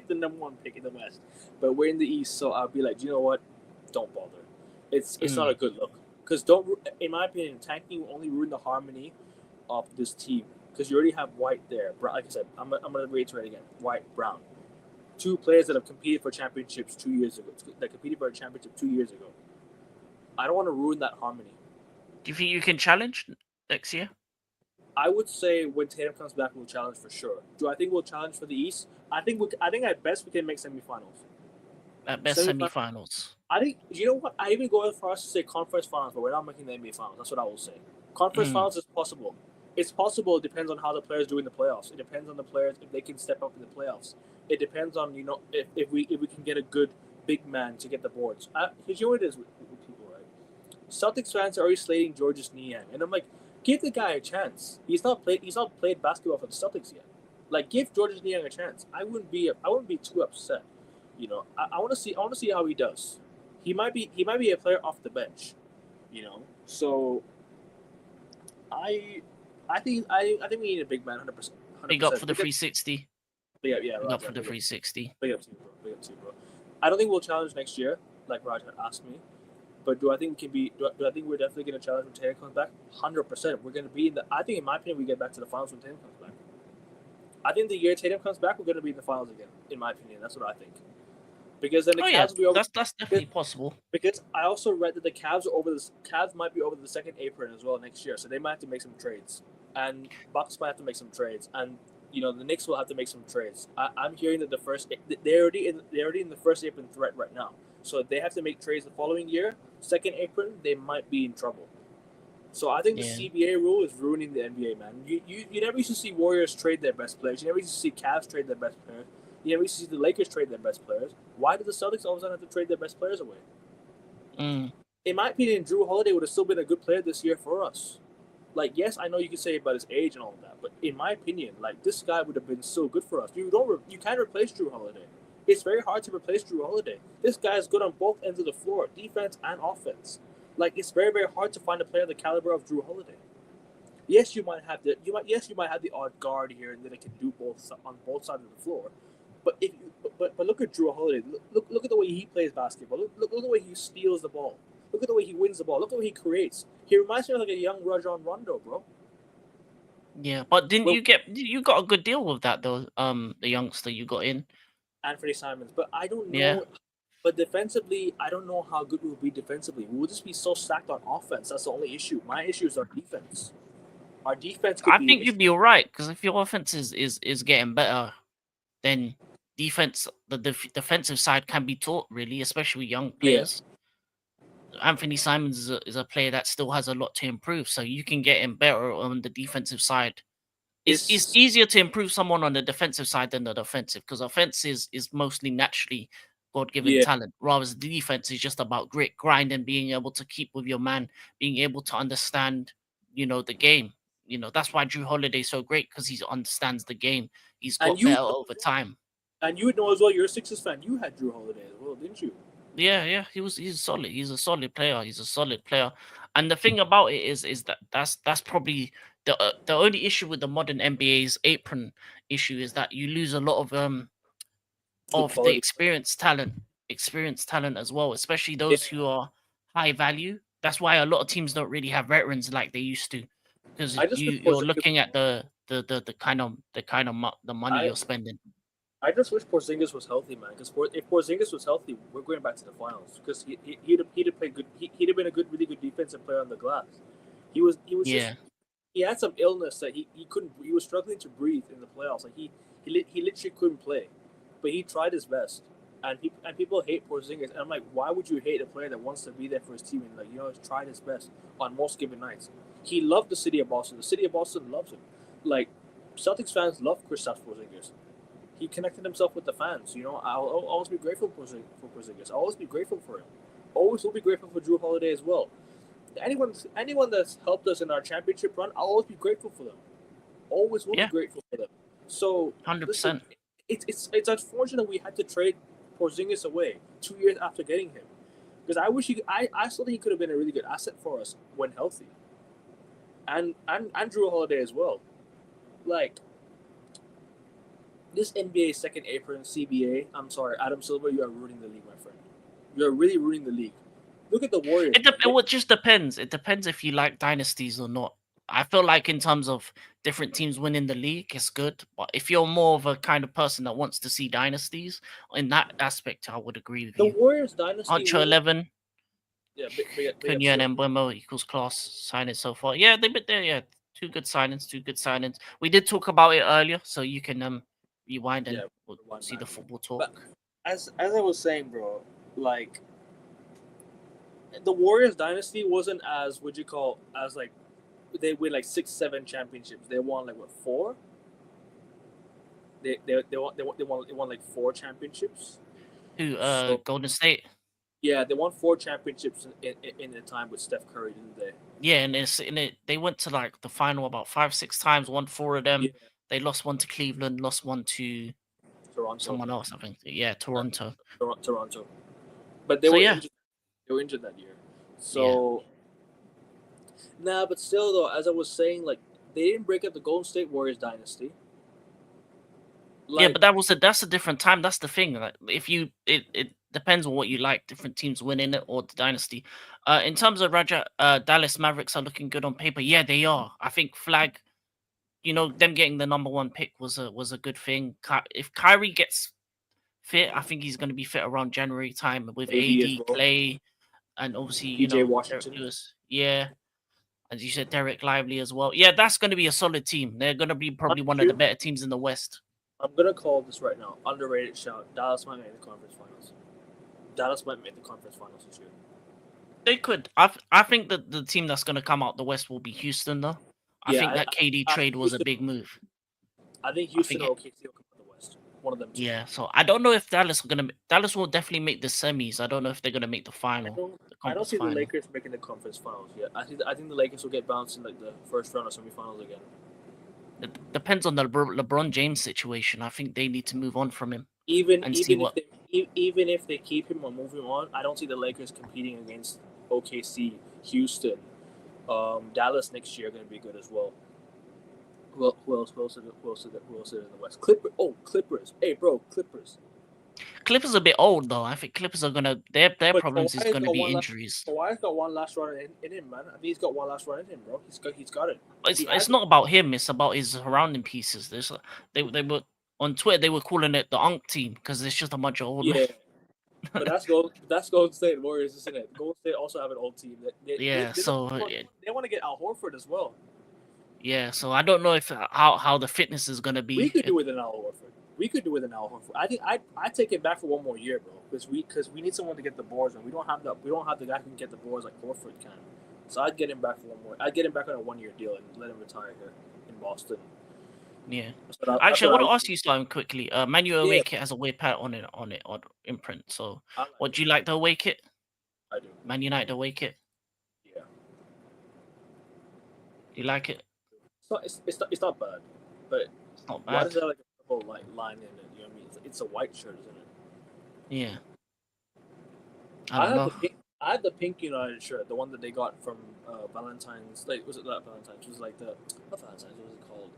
the number one pick in the West. But we're in the East, so I'd be like, you know what? Don't bother. It's not a good look. Because in my opinion, tanking will only ruin the harmony of this team. Because you already have White there. Like I said, I'm gonna reiterate again. White, Brown, two players that have competed for championships 2 years ago. That competed for a championship 2 years ago. I don't want to ruin that harmony. Do you think you can challenge next year? I would say when Tatum comes back, we'll challenge for sure. Do I think we'll challenge for the East? I think at best we can make semifinals. At best, semifinals. I think, you know what? I even go as far as to say conference finals, but we're not making the NBA finals. That's what I will say. Conference finals is possible. It's possible. It depends on how the players do in the playoffs. It depends on the players if they can step up in the playoffs. It depends on if we can get a good big man to get the boards. Because you know what it is with people, right? Celtics fans are already slating Georges Niang, and I'm like, give the guy a chance. He's not played basketball for the Celtics yet. Like, give Georges Niang a chance. I wouldn't be too upset. I want to see how he does. He might be a player off the bench. So I think we need a big man, 100%. Big up for the 360. Yeah. Big up for the 360. Big up to you, bro. I don't think we'll challenge next year, like Raj had asked me. But do I think we can be? Do I think we're definitely going to challenge when Tatum comes back? 100%. We're going to be in the. I think, in my opinion, we get back to the finals when Tatum comes back. I think the year Tatum comes back, we're going to be in the finals again. In my opinion, that's what I think. Because then the Cavs will be over. That's definitely possible. Because I also read that the Cavs are over this. Cavs might be over the second apron as well next year, so they might have to make some trades, and Bucks might have to make some trades, and the Knicks will have to make some trades. I'm hearing that they're already in the first apron threat right now. So if they have to make trades the following year, second apron, they might be in trouble. So I think the CBA rule is ruining the NBA, man. You never used to see Warriors trade their best players. You never used to see Cavs trade their best players. You never used to see the Lakers trade their best players. Why did the Celtics all of a sudden have to trade their best players away? In my opinion, Drew Holiday would have still been a good player this year for us. Like, yes, I know you can say about his age and all of that, but in my opinion, like, this guy would have been so good for us. You can't replace Drew Holiday. It's very hard to replace Drew Holiday. This guy is good on both ends of the floor, defense and offense. Like, it's very, very hard to find a player the caliber of Drew Holiday. Yes, you might have the odd guard here and then it can do both on both sides of the floor. But but look at Drew Holiday. Look at the way he plays basketball. Look at the way he steals the ball. Look at the way he wins the ball. Look at the way he creates. He reminds me of like a young Rajon Rondo, bro. Yeah, but you got a good deal with that though? The youngster you got in, Anthony Simons. But I don't know. Yeah. But defensively, I don't know how good we'll be defensively. We'll just be so stacked on offense. That's the only issue. My issue is our defense. Our defense. I think you'd be all right because if your offense is getting better, then defense, the defensive side can be taught really, especially with young players. Anthony Simons is a player that still has a lot to improve, so you can get him better on the defensive side. It's easier to improve someone on the defensive side than the offensive because offense is mostly naturally God-given talent, whereas the defense is just about grit, grind, and being able to keep with your man, being able to understand, the game. That's why Drew Holiday is so great because he understands the game. He's got better over time. And you would know as well, you're a Sixers fan. You had Drew Holiday as well, didn't you? Yeah. He's solid. He's a solid player. He's a solid player. And the thing about it is that that's probably the only issue with the modern NBA's apron issue is that you lose a lot Good of the quality. experienced talent as well, especially Yeah, those who are high value. That's why a lot of teams don't really have veterans like they used to, because I just wish you're Porzingis. looking at the money I you're spending. I just wish Porzingis was healthy, man. Because if Porzingis was healthy, we're going back to the finals. Because he'd have played good. He'd have been a really good defensive player on the glass. He was just Yeah, he had some illness that he couldn't. He was struggling to breathe in the playoffs. Like he literally couldn't play, but he tried his best. And people hate Porzingis, and I'm like, why would you hate a player that wants to be there for his team and like has tried his best on most given nights? He loved the city of Boston. The city of Boston loves him. Like Celtics fans love Kristaps Porzingis. He connected himself with the fans. I'll always be grateful for Porzingis. I'll always be grateful for him. Always will be grateful for Drew Holiday as well. Anyone that's helped us in our championship run, I'll always be grateful for them. Always will be yeah, grateful for them. So 100%. listen, it's unfortunate we had to trade Porzingis away 2 years after getting him, because I still think he could have been a really good asset for us when healthy, and Drew Holiday as well. Like this NBA second apron CBA. I'm sorry, Adam Silver, you are ruining the league, my friend. You are really ruining the league. Look at the Warriors. It just depends. It depends if you like dynasties or not. I feel like in terms of different teams winning the league, it's good. But if you're more of a kind of person that wants to see dynasties, in that aspect, I would agree with The you. Warriors dynasty Archer wasn't. 11, Yeah, big up Cunha Silver. and Mbeumo equals class signings so far. Yeah, they've been there. Yeah, two good signings. Two good signings. We did talk about it earlier, so you can rewind and Yeah, we'll rewind see back. the football But talk. as I was saying, bro, like the Warriors dynasty wasn't as what you call as like they win like 6-7 championships. They won like what 4? They won like 4 championships. Who? So Golden State. yeah, they won 4 championships in the time with Steph Curry, didn't they? Yeah, and they went to like the final about 5, 6 times. Won 4 of them. Yeah, They lost one to Cleveland. Lost one to Toronto, someone else. I think. Yeah, Toronto. Toronto. But they So were yeah, injured. They were injured that year. yeah, So nah, but still though, as I was saying, like they didn't break up the Golden State Warriors dynasty. yeah. Like But that's a different time. That's the thing. Like if you it depends on what you like. Different teams winning it or the dynasty. In terms of Raja, Dallas Mavericks are looking good on paper. Yeah, they are. I think Flag. Them getting the number 1 pick was a good thing. If Kyrie gets fit, I think he's going to be fit around January time with AD as AD, well, Clay, and obviously PJ Derek Washington. Lewis. Yeah, as you said, Derek Lively as well. Yeah, that's going to be a solid team. They're going to be probably one of the better teams in the West. I'm gonna call this right now. Underrated shout. Dallas might make the conference finals. Dallas might make the conference finals this year. They could. I think that the team that's going to come out the West will be Houston, though. I Yeah, think that KD I trade was a big move. I think I Houston think or OKC will come out the West. One of them two. Yeah, so I don't know if Dallas will definitely make the semis. I don't know if they're gonna make the I final, don't. the I don't conference see the final. Lakers making the conference finals yet. I think the Lakers will get bounced in like the first round or semifinals again. It depends on the LeBron James situation. I think they need to move on from him Even and see even if what. they even if they keep him or move him on, I don't see the Lakers competing against OKC, Houston, Dallas next year. Going to be good as well. Who else? Who else is in the West? Clippers. Hey, bro, Clippers. Clippers are a bit old though. I think Clippers are gonna their But problems is Kawhi's gonna got be one last. injuries. Kawhi's got one last run in him, man. I think he's got one last run in him, bro. He's got it. It's He has it's it. not about him. It's about his surrounding pieces. They were on Twitter. They were calling it the Unk team because it's just a bunch of old men. Yeah, but that's Golden State Warriors, isn't it? Golden State also have an old team. Yeah. So They want to get Al Horford as well. yeah. So I don't know if how the fitness is gonna We be. could do with an Al Horford. We could do with an Al Horford. I think I take it back for one more year, bro, because we need someone to get the boards, and we don't have the guy who can get the boards like Horford can. So I'd get him back for one more. I'd get him back on a 1-year deal and let him retire here in Boston. Yeah. That's Actually, I what want to ask you something quickly. Manu away Yeah, kit has a away pad on imprint. So, I like what do you like the away kit? I do. Man United away kit. Yeah, Do you like it? it's not bad, but It's not why bad. does that like a purple line in it? You know what I mean? It's a white shirt, isn't it? Yeah. I don't know. I had the pink United shirt, the one that they got from Valentine's. Like, was it not Valentine's? It was like the not Valentine's. What was it called?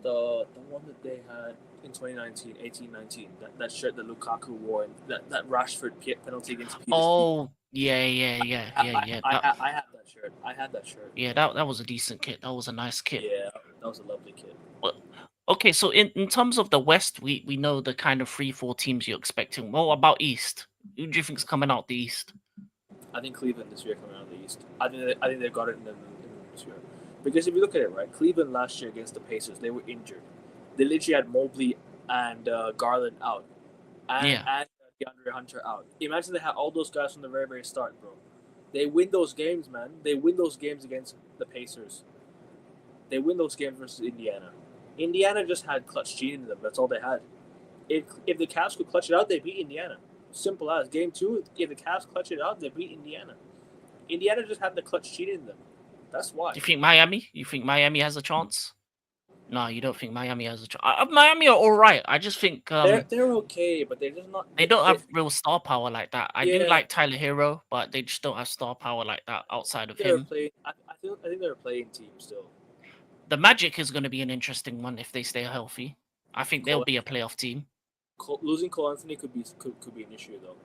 The one that they had in 2019, 18-19. That shirt that Lukaku wore, and that Rashford penalty against PSG. Oh, yeah. I had that shirt. I had that shirt. Yeah, that was a decent kit. That was a nice kit. Yeah, that was a lovely kit. Okay, so in terms of the West, we know the kind of 3-4 teams you're expecting. What about East? Who do you think's coming out the East? I think Cleveland this year coming out of the East. I think they got it in this year. Because if you look at it, right, Cleveland last year against the Pacers, they were injured. They literally had Mobley and Garland out, and DeAndre Hunter out. Imagine they had all those guys from the very, very start, bro. They win those games, man. They win those games against the Pacers. They win those games versus Indiana. Indiana just had clutch cheating in them. That's all they had. If the Cavs could clutch it out, they beat Indiana. Simple as. Game 2, if the Cavs clutch it out, they beat Indiana. Indiana just had the clutch cheating in them. That's why. You think Miami? You think Miami has a chance? No, you don't think Miami has a chance. Miami are all right. I just think they're okay, but they're just not. They don't have real star power like that. I do like Tyler Hero, but they just don't have star power like that outside of him. I think they're a playing team still. The Magic is going to be an interesting one if they stay healthy. I think they'll be a playoff team. Losing Cole Anthony could be an issue though.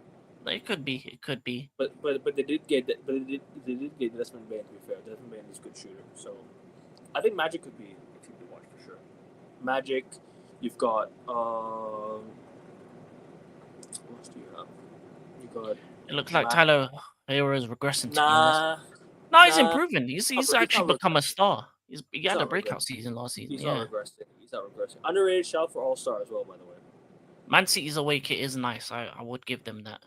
It could be. But they did get Desmond Bain, to be fair. Desmond Bain is a good shooter, so I think Magic could be a team to watch for sure. Magic, you've got what else do you have? You got. It looks like Tyler Hero is regressing. No, he's improving. He's actually become a star. He had a breakout season last season. He's not regressing. Underrated shout for All-Star as well, by the way. Man City's away kit is nice. I would give them that.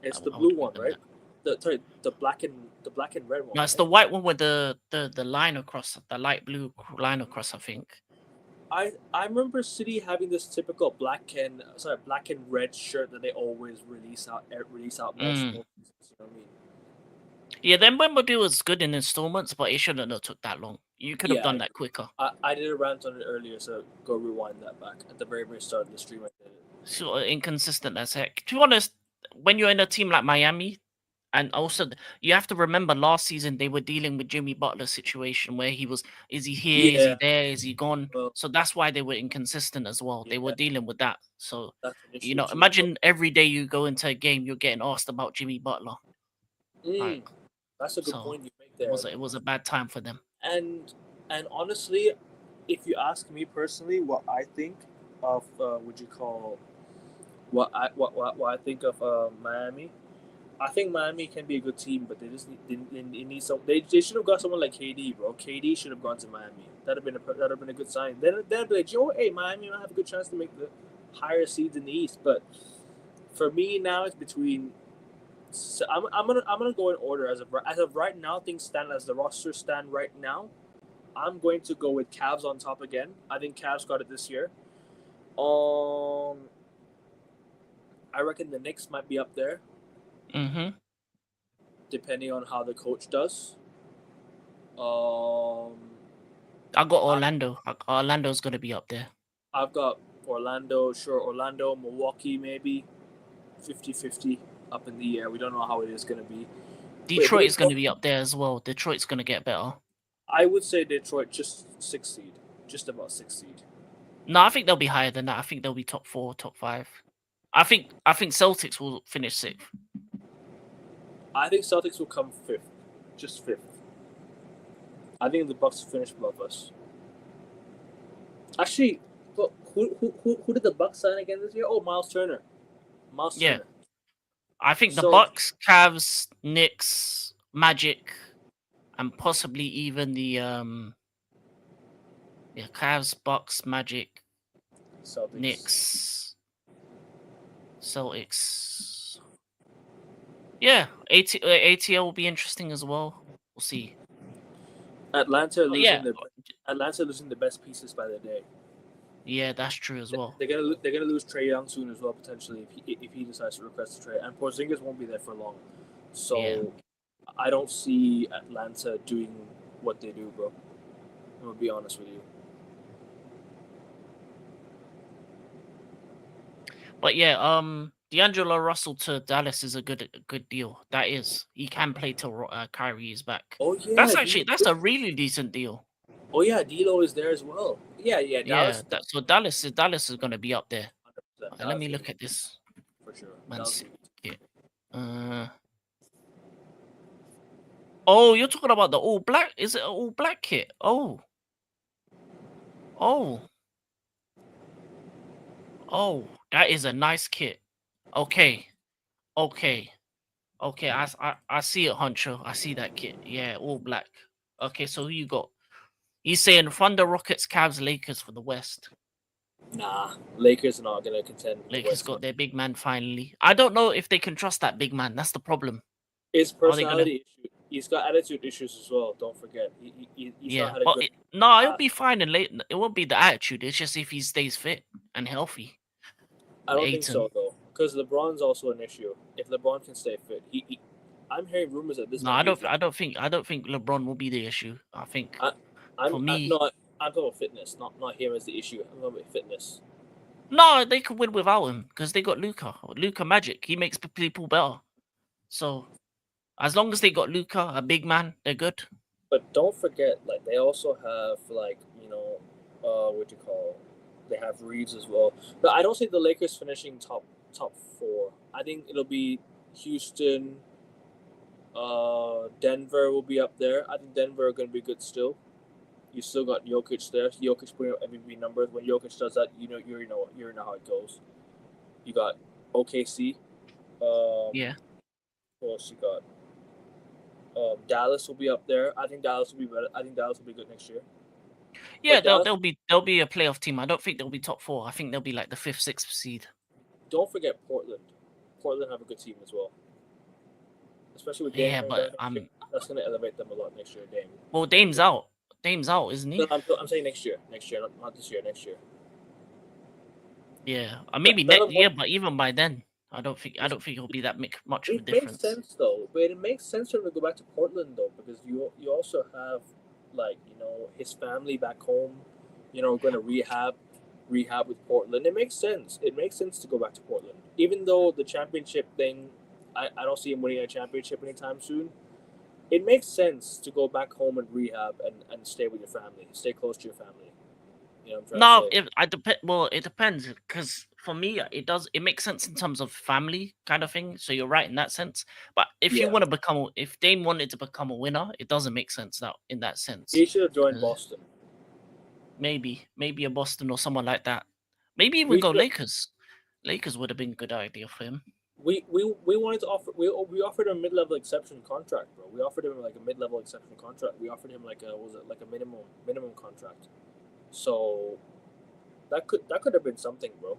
It's the blue one, right? The black and red one. No, it's the white one with the line across, the light blue line across, I think. I remember City having this typical black and red shirt that they always release out multiple seasons, you know what I mean? Yeah, the MBUEMO deal was good in installments, but it shouldn't have took that long. You could have done that quicker. I did a rant on it earlier, so go rewind that back. At the very, very start of the stream, I did it. So inconsistent as heck. To be honest, when you're in a team like Miami, and also you have to remember last season they were dealing with Jimmy Butler's situation where is he here, is he there, is he gone? Well, so that's why they were inconsistent as well. They were dealing with that. So imagine every day you go into a game, you're getting asked about Jimmy Butler. That's a good point you make there. It was a bad time for them. And honestly, if you ask me personally, what I think of what I think of Miami, I think Miami can be a good team, but they just need some. They should have got someone like KD, bro. KD should have gone to Miami. That'd have been a good sign. Then be like, hey, Miami might have a good chance to make the higher seeds in the East. But for me now, it's between. So I'm gonna go in order as of right now. Things stand as the roster stand right now. I'm going to go with Cavs on top again. I think Cavs got it this year. I reckon the Knicks might be up there. Depending on how the coach does. I got Orlando. Orlando's gonna be up there. I've got Orlando, Milwaukee maybe 50-50 up in the air. We don't know how it is gonna be. Detroit is gonna be up there as well. Detroit's gonna get better. I would say Detroit just about 6 seed. No, I think they'll be higher than that. I think they'll be top 4, top 5. I think Celtics will finish 6th. I think Celtics will come 5th, just 5th. I think the Bucks finish above us. Actually, but who did the Bucks sign again this year? Oh, Miles Turner. Turner. I think the Bucks, Cavs, Knicks, Magic, and possibly even the Cavs, Bucks, Magic, Celtics. Knicks, Celtics. Yeah, ATL will be interesting as well. We'll see. Atlanta losing the best pieces by the day. Yeah, that's true as well. They're gonna lose Trae Young soon as well, potentially, if he decides to request a trade. And Porzingis won't be there for long, so I don't see Atlanta doing what they do, bro. I'm gonna be honest with you. But yeah, D'Angelo Russell to Dallas is a good deal. That is, he can play till Kyrie is back. Oh yeah, That's a really decent deal. oh yeah, D'Lo is there as well. Yeah, Yeah, Dallas. so Dallas is gonna be up there. 100%. Let me look at this For sure. Man Dallas. City kit. Oh, you're talking about the all black? Is it an all black kit? Oh, oh, oh, that is a nice kit. Okay, okay, okay. I see it, Honcho. I see that kit. Yeah, all black. Okay, so who you got? He's saying Thunder, Rockets, Cavs, Lakers for the West. Nah, Lakers are not gonna contend with the Lakers West. got their big man finally. I don't know if they can trust that big man. That's the problem. His Are they gonna? personality issue. He's got attitude issues as well. Don't forget. He's not Yeah, had a but good. no, it'll be fine in late. It won't be the attitude. It's just if he stays fit and healthy. I don't think so Aiton. though, because LeBron's also an issue. If LeBron can stay fit, I'm hearing rumors that this No, might be. I don't think LeBron will be the issue. I think for me, no, I'm talking about fitness, not him as the issue. I'm talking about fitness. no, they could win without him because they got Luca Magic. He makes people better. So as long as they got Luca, a big man, they're good. But don't forget, like they also have what you call? They have Reeves as well. But I don't see the Lakers finishing top four. I think it'll be Houston. Denver will be up there. I think Denver are going to be good still. You still got Jokic there. Jokic putting up MVP numbers. When Jokic does that, you know how it goes. You got OKC. Yeah, What else you got? Dallas will be up there. I think Dallas will be better. I think Dallas will be good next year. yeah, Dallas, they'll be a playoff team. I don't think they'll be top four. I think they'll be like the 5th, 6th seed. don't forget Portland. Portland have a good team as well. Especially with Dame Yeah, coming but back next year. That's going to elevate them a lot next year, Dame. well, Dame's out. Dame's out, isn't he? No, I'm saying next year. Next year, not this year. Next year. Yeah, maybe next year, but even by then, I don't think it'll be that much of a difference. It makes sense though, but it makes sense for him to go back to Portland though, because you also have his family back home, going to rehab with Portland. It makes sense. It makes sense to go back to Portland, even though the championship thing, I don't see him winning a championship anytime soon. It makes sense to go back home and rehab and stay with your family, stay close to your family. You know what I'm trying to say? Well, it depends because for me, it makes sense in terms of family kind of thing. So you're right in that sense. But if you Yeah. want to if Dame wanted to become a winner, it doesn't make sense in that sense. He should have joined Boston. Maybe a Boston or someone like that. Maybe even go Lakers. Lakers would have been a good idea for him. We wanted to offer we offered him a mid-level exception contract, bro. We offered him like a mid-level exception contract. We offered him like a minimum contract. So that could have been something, bro.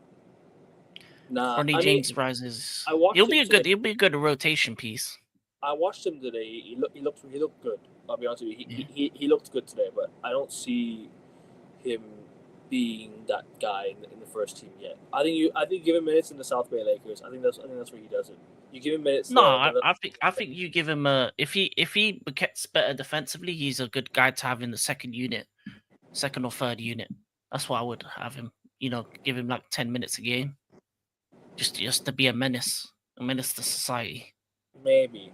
Nah, Ronnie James rises. He'll be a good rotation piece. I watched him today. He looked good. I'll be honest with you. He looked good today, but I don't see him being that guy in the first team yet. I think give him minutes in the South Bay Lakers. I think that's where he does it. You give him minutes. No, I think you give him if he gets better defensively, he's a good guy to have in the second or third unit. That's why I would have him. Give him like 10 minutes a game, just to be a menace to society. Maybe,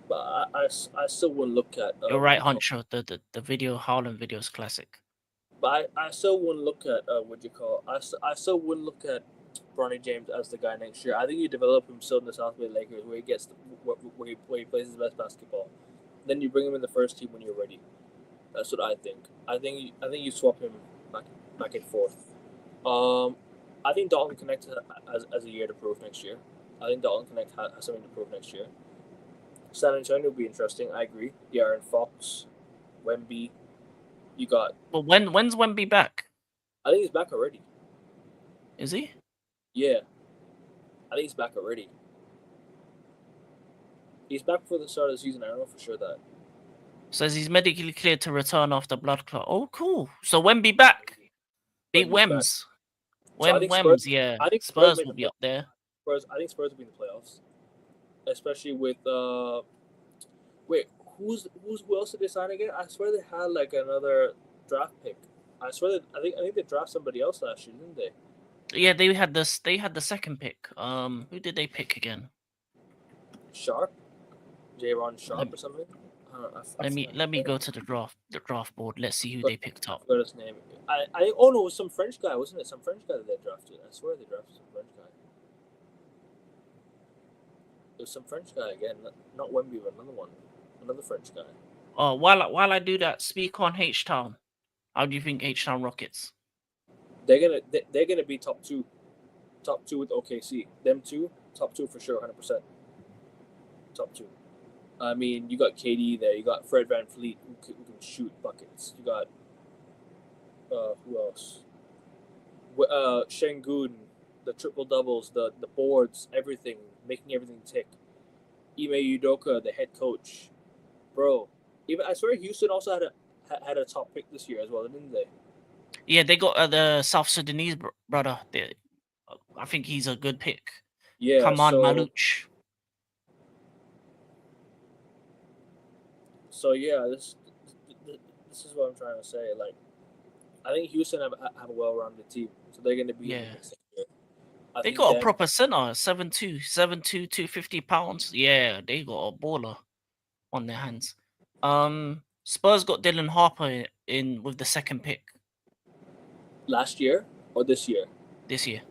but I still wouldn't look at. You're right, Honcho. The video Harlem video is classic. But I still wouldn't look at I still wouldn't look at Bronny James as the guy next year. I think you develop him still in the South Bay Lakers where he gets where he plays his best basketball. Then you bring him in the first team when you're ready. That's what I think. I think you swap him back and forth. I think Dalton Connect has a year to prove next year. I think Dalton Connect has something to prove next year. San Antonio will be interesting. I agree. De'Aaron Fox, Wemby. You got. But when's Wemby back? I think he's back already. Is he? Yeah. I think he's back already. He's back for the start of the season. I don't know for sure that. Says he's medically cleared to return after blood clot. Oh, cool. So Wemby back. Beat Wems. Wems, yeah. I think Spurs will be up there. I think Spurs will be in the playoffs. Especially with wait, who else did they sign again? I swear they had like another draft pick. I think they drafted somebody else last year, didn't they? Yeah, they had this. They had the second pick. Who did they pick again? Sharp, J-Ron Let, Sharp or something. let me go to the draft board. Let's see who they picked I up. forgot his name. Oh no, it was some French guy, wasn't it? Some French guy that they drafted. I swear they drafted some French guy. It was some French guy again, not Wemby, but another French guy. Oh, while I do that, speak on H Town. How do you think H Town Rockets? They're gonna be top two with OKC. Them two, top two for sure, 100%. Top two. I mean, you got KD there. You got Fred VanVleet who can shoot buckets. You got who else? Şengün, the triple doubles, the boards, everything, making everything tick. Ime Udoka, the head coach, bro. Even I swear Houston also had a top pick this year as well, didn't they? Yeah, they got the South Sudanese brother. I think he's a good pick. Yeah. Kaman Maluch. So yeah, this is what I'm trying to say. Like, I think Houston have a well-rounded team, so they're going to be in the mix next year. They got a proper center, 7'2", 250 pounds. Yeah, they got a baller on their hands. Spurs got Dylan Harper in with the second pick last year or this year. This year.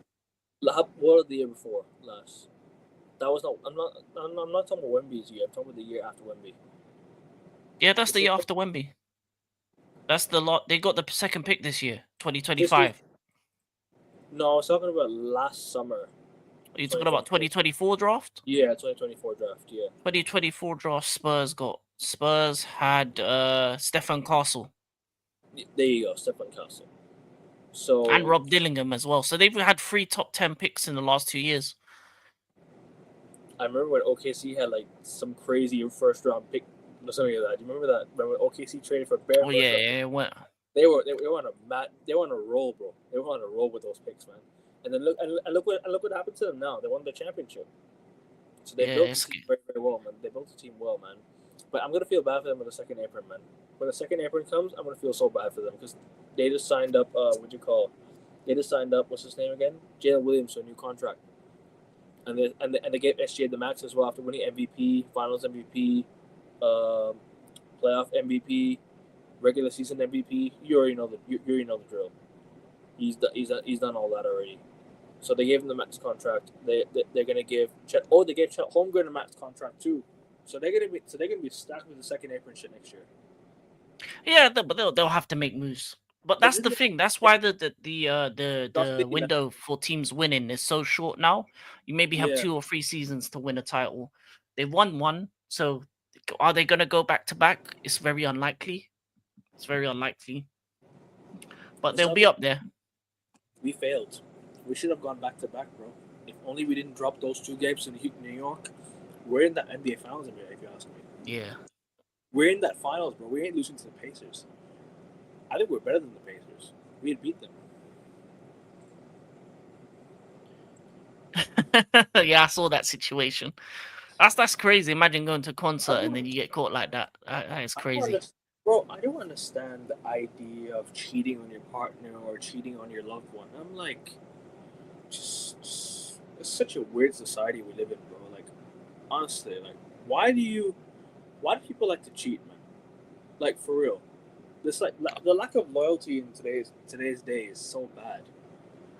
What the year before last? That was not. I'm not talking about Wemby's year. I'm talking about the year after Wemby. Yeah, that's the year after Wemby. That's the lot. They got the second pick this year, 2025. No, I was talking about last summer. Are you talking about 2024 draft? Yeah, 2024 draft. Yeah. 2024 draft. Spurs had Stefan Castle. There you go, Stefan Castle. So and Rob Dillingham as well. So they've had 3 top 10 picks in the last 2 years. I remember when OKC had like some crazy first round pick or something like that. Do you remember that? Remember when OKC traded for Bear? Oh yeah, it went. They were on a roll, bro. They were on a roll with those picks, man. And then look what happened to them now. They won the championship. So they built the team very, very well, man. They built the team well, man. But I'm gonna feel bad for them with the second apron, man. When the second apron comes, I'm gonna feel so bad for them because they just signed up. They just signed up. What's his name again? Jalen Williams to a new contract. And they gave SGA the max as well after winning MVP, Finals MVP, playoff MVP, regular season MVP. You already know the drill. He's done all that already. So they gave him the max contract. They're gonna give Chet. Oh, they gave Chet Holmgren a max contract too. So they're gonna be stacked with the second apron shit next year. Yeah, but they'll have to make moves. But that's the thing. That's why the window for teams winning is so short now. You maybe have 2 or 3 seasons to win a title. They won one, so are they gonna go back to back? It's very unlikely. It's very unlikely. But they'll be up there. We failed. We should have gone back to back, bro. If only we didn't drop those 2 games in New York. We're in the NBA Finals, if you ask me. Yeah. We're in that finals, bro. We ain't losing to the Pacers. I think we're better than the Pacers. We'd beat them. Yeah, I saw that situation. That's crazy. Imagine going to a concert and then you get caught like that. That is crazy. Bro, I don't understand the idea of cheating on your partner or cheating on your loved one. I'm like, just it's such a weird society we live in, bro. Like, honestly, like, why do people like to cheat, man? Like, for real. This the lack of loyalty in today's day is so bad.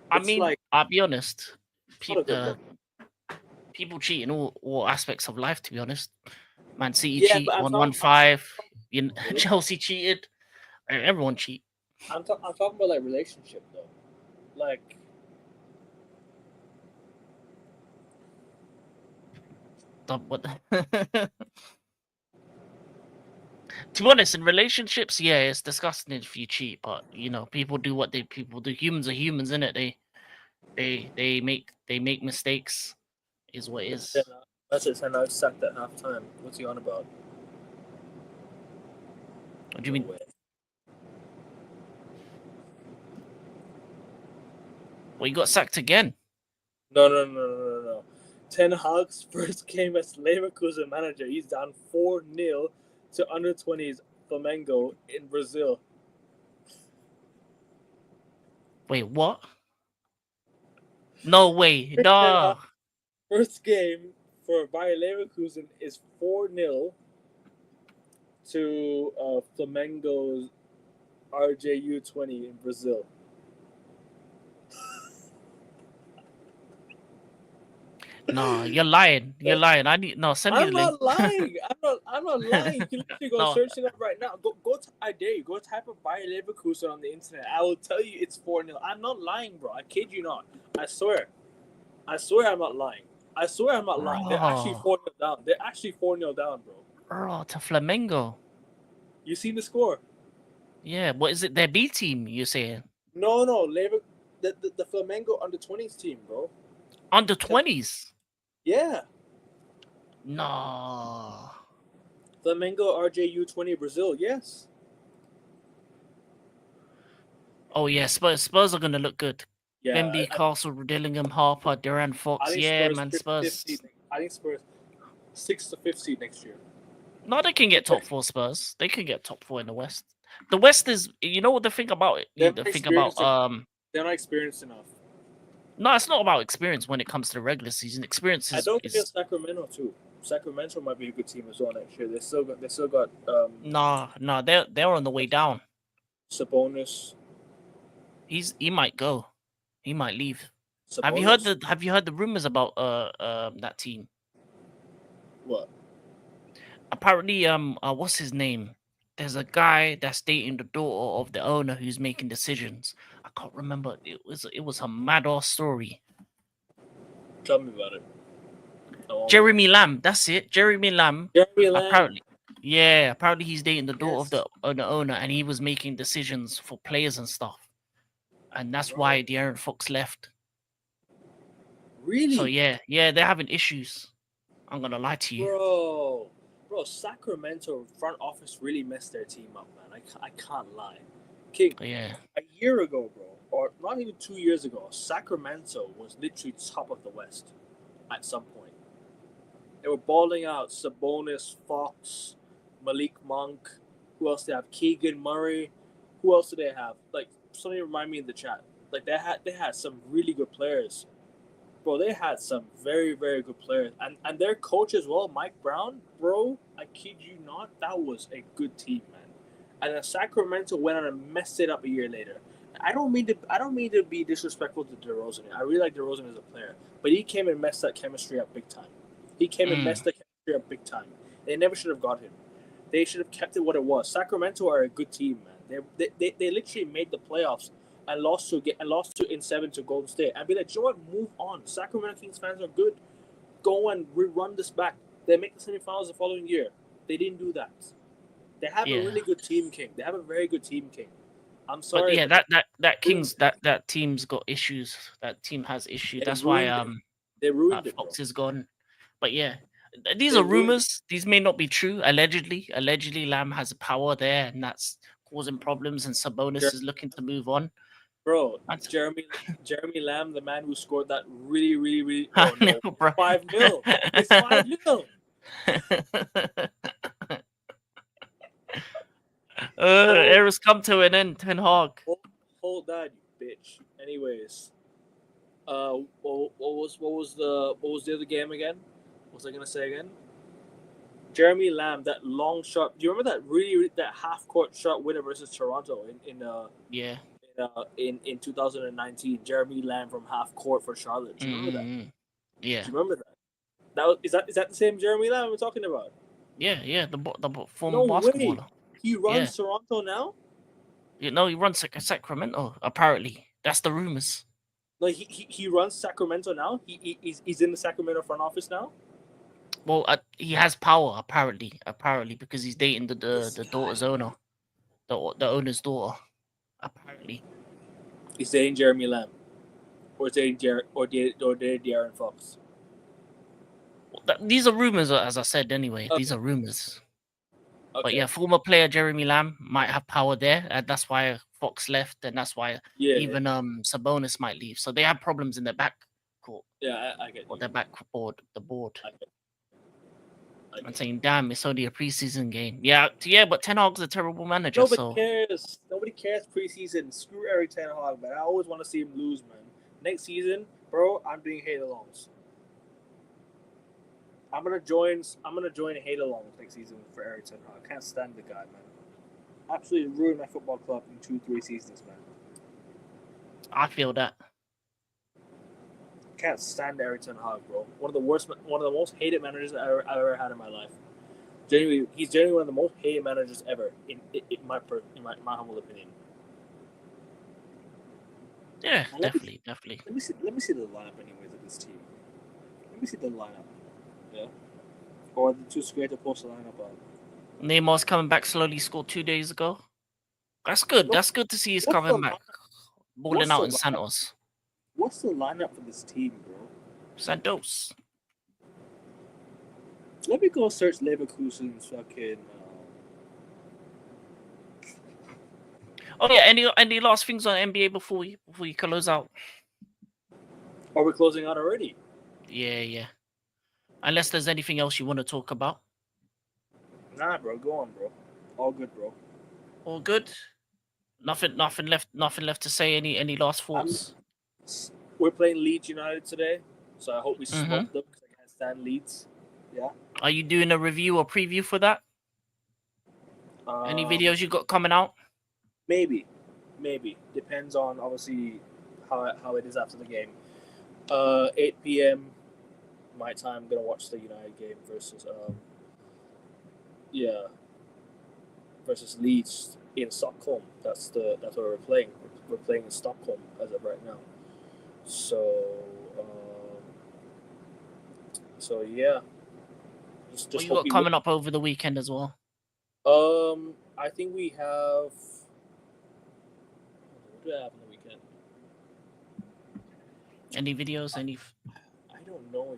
I mean, like, I'll be honest. People cheat in all aspects of life. To be honest, Man City cheat 1-5. Chelsea cheated. Everyone cheat. I'm talking about like relationship though. Like, what? To be honest, in relationships, yeah, it's disgusting if you cheat. But people do what people do. Humans are humans, innit? They make mistakes. Is what it is. That's it. And I was sacked at halftime. What's he on about? What do you mean? Well, you got sacked again. No. Ten Hag's first game as Leverkusen manager. He's down 4-0 to under 20s Flamengo in Brazil. Wait, what? No way. No. First game for Bayer Leverkusen is 4-0 to Flamengo's RJU20 in Brazil. No, you're lying. You're lying. I need send me I'm the link. not lying. I'm not lying. You can literally go No. search it up right now. I dare you. Go type of Bayer Leverkusen on the internet. I will tell you it's 4-0. I'm not lying, bro. I kid you not. I swear I'm not lying. I swear I'm not lying. They're actually 4-0 down. They're actually 4-0 down, bro. Bro, to Flamengo. You seen the score? Yeah, what is it? Their B team, you're saying? No, the Flamengo under 20s team, bro. Under 20s? Yeah. No. Flamengo RJU20 Brazil, yes. Oh yeah, Spurs are gonna look good. Yeah. MB, Castle, Dillingham, Harper, Duran, Fox. Yeah, Spurs man, 5th, Spurs. 5th seed. I think Spurs 6th to 5th seed next year. No, they can get top 4 Spurs. They can get top 4 in the West. The West is, you know what the thing about it? They're The not thing about they're not experienced enough. No, it's not about experience when it comes to the regular season. Experience I don't think it's Sacramento too. Sacramento might be a good team as well next year. They still got No, they're on the way down. Sabonis. He might go. He might leave. Sabonis. Have you heard the rumors about that team? What? Apparently what's his name? There's a guy that's dating the daughter of the owner who's making decisions. I can't remember. It was a mad ass story. Tell me about it. Jeremy Lamb, that's it. Jeremy Lamb. Apparently, apparently he's dating the daughter of the owner, and he was making decisions for players and stuff. And that's why De'Aaron Fox left. Really? So yeah, they're having issues. I'm gonna lie to you. Bro, Sacramento front office really messed their team up, man. I can't lie. King, yeah. A year ago, bro, or not even 2 years ago, Sacramento was literally top of the West at some point. They were balling out Sabonis, Fox, Malik Monk. Who else they have? Keegan Murray. Who else do they have? Like, somebody remind me in the chat. Like, they had some really good players. Bro, they had some very, very good players. And their coach as well, Mike Brown, bro, I kid you not, that was a good team, man. And then Sacramento went on and messed it up a year later. I don't mean to be disrespectful to DeRozan. I really like DeRozan as a player, but he came and messed that chemistry up big time. He came and messed the chemistry up big time. They never should have got him. They should have kept it what it was. Sacramento are a good team, man. They literally made the playoffs and lost to in 7 to Golden State. And be like, you know what? Move on. Sacramento Kings fans are good. Go and rerun this back. They make the semifinals the following year. They didn't do that. They have a really good team, King. They have a very good team, King. I'm sorry. But yeah, that Kings that team's got issues. That team has issues. That's why they ruined it. Fox is gone. But yeah, these are rumors. These may not be true. Allegedly, Lamb has power there, and that's causing problems. And Sabonis is looking to move on. Bro, Jeremy Lamb, the man who scored that really. Oh no, bro. 5-0. It's 5-0. Era's come to an end, Ten Hag. Hold that, you bitch. Anyways, what was the other game again? What was I gonna say again? Jeremy Lamb, that long shot. Do you remember that half court shot winner versus Toronto in 2019? Jeremy Lamb from half court for Charlotte. Do you remember that? Yeah. Do you remember that? Is that the same Jeremy Lamb we're talking about? Yeah. The former basketballer. Way. He runs Toronto now? You know, he runs Sacramento, apparently. That's the rumors. No, he runs Sacramento now? He's in the Sacramento front office now? Well, he has power, apparently, because he's dating the daughter's owner. The owner's daughter, apparently. He's dating Jeremy Lamb. Or dating De'Aaron Fox. These are rumors, as I said, anyway. These are rumors. Okay. But yeah, former player Jeremy Lamb might have power there, and that's why Fox left, and that's why even Sabonis might leave. So they have problems in their back court. Yeah, I get it. Or their backboard, the board. I'm saying, damn, it's only a preseason game. Yeah, but Ten Hag's a terrible manager. Nobody cares. Nobody cares preseason. Screw Eric Ten Hag, man. I always want to see him lose, man. Next season, Bro, I'm doing hate alongs. I'm gonna join hate alongs next season for Erik Ten Hag. I can't stand the guy, man. Absolutely ruined my football club in 2-3 seasons, man. I feel that. Can't stand Erik Ten Hag, bro. One of the most hated managers I've ever had in my life. Genuinely, he's genuinely one of the most hated managers ever, in my humble opinion. Yeah, And definitely. Let me see the lineup, anyways, of this team. Let me see the lineup. Yeah. Or the too scared to post the lineup on. Neymar's coming back slowly. Scored 2 days ago. That's good. That's good to see he's coming back, balling out in Santos. What's the lineup for this team, bro? Santos. Let me go search Leverkusen's fucking. Oh yeah. Any last things on NBA before we close out? Are we closing out already? Yeah. Unless there's anything else you want to talk about. Nah, bro. Go on, bro. All good, bro. All good. Nothing left to say. Any last thoughts? We're playing Leeds United today, so I hope we smoke them because I can't stand Leeds. Yeah. Are you doing a review or preview for that? Any videos you got coming out? Maybe. Depends on obviously how it is after the game. 8 p.m. my time. I'm gonna watch the United game versus versus Leeds in Stockholm. That's where we're playing. We're playing in Stockholm as of right now. So yeah. Just what you got coming up over the weekend as well? I think we have. What do I have on the weekend? Any videos? I don't know.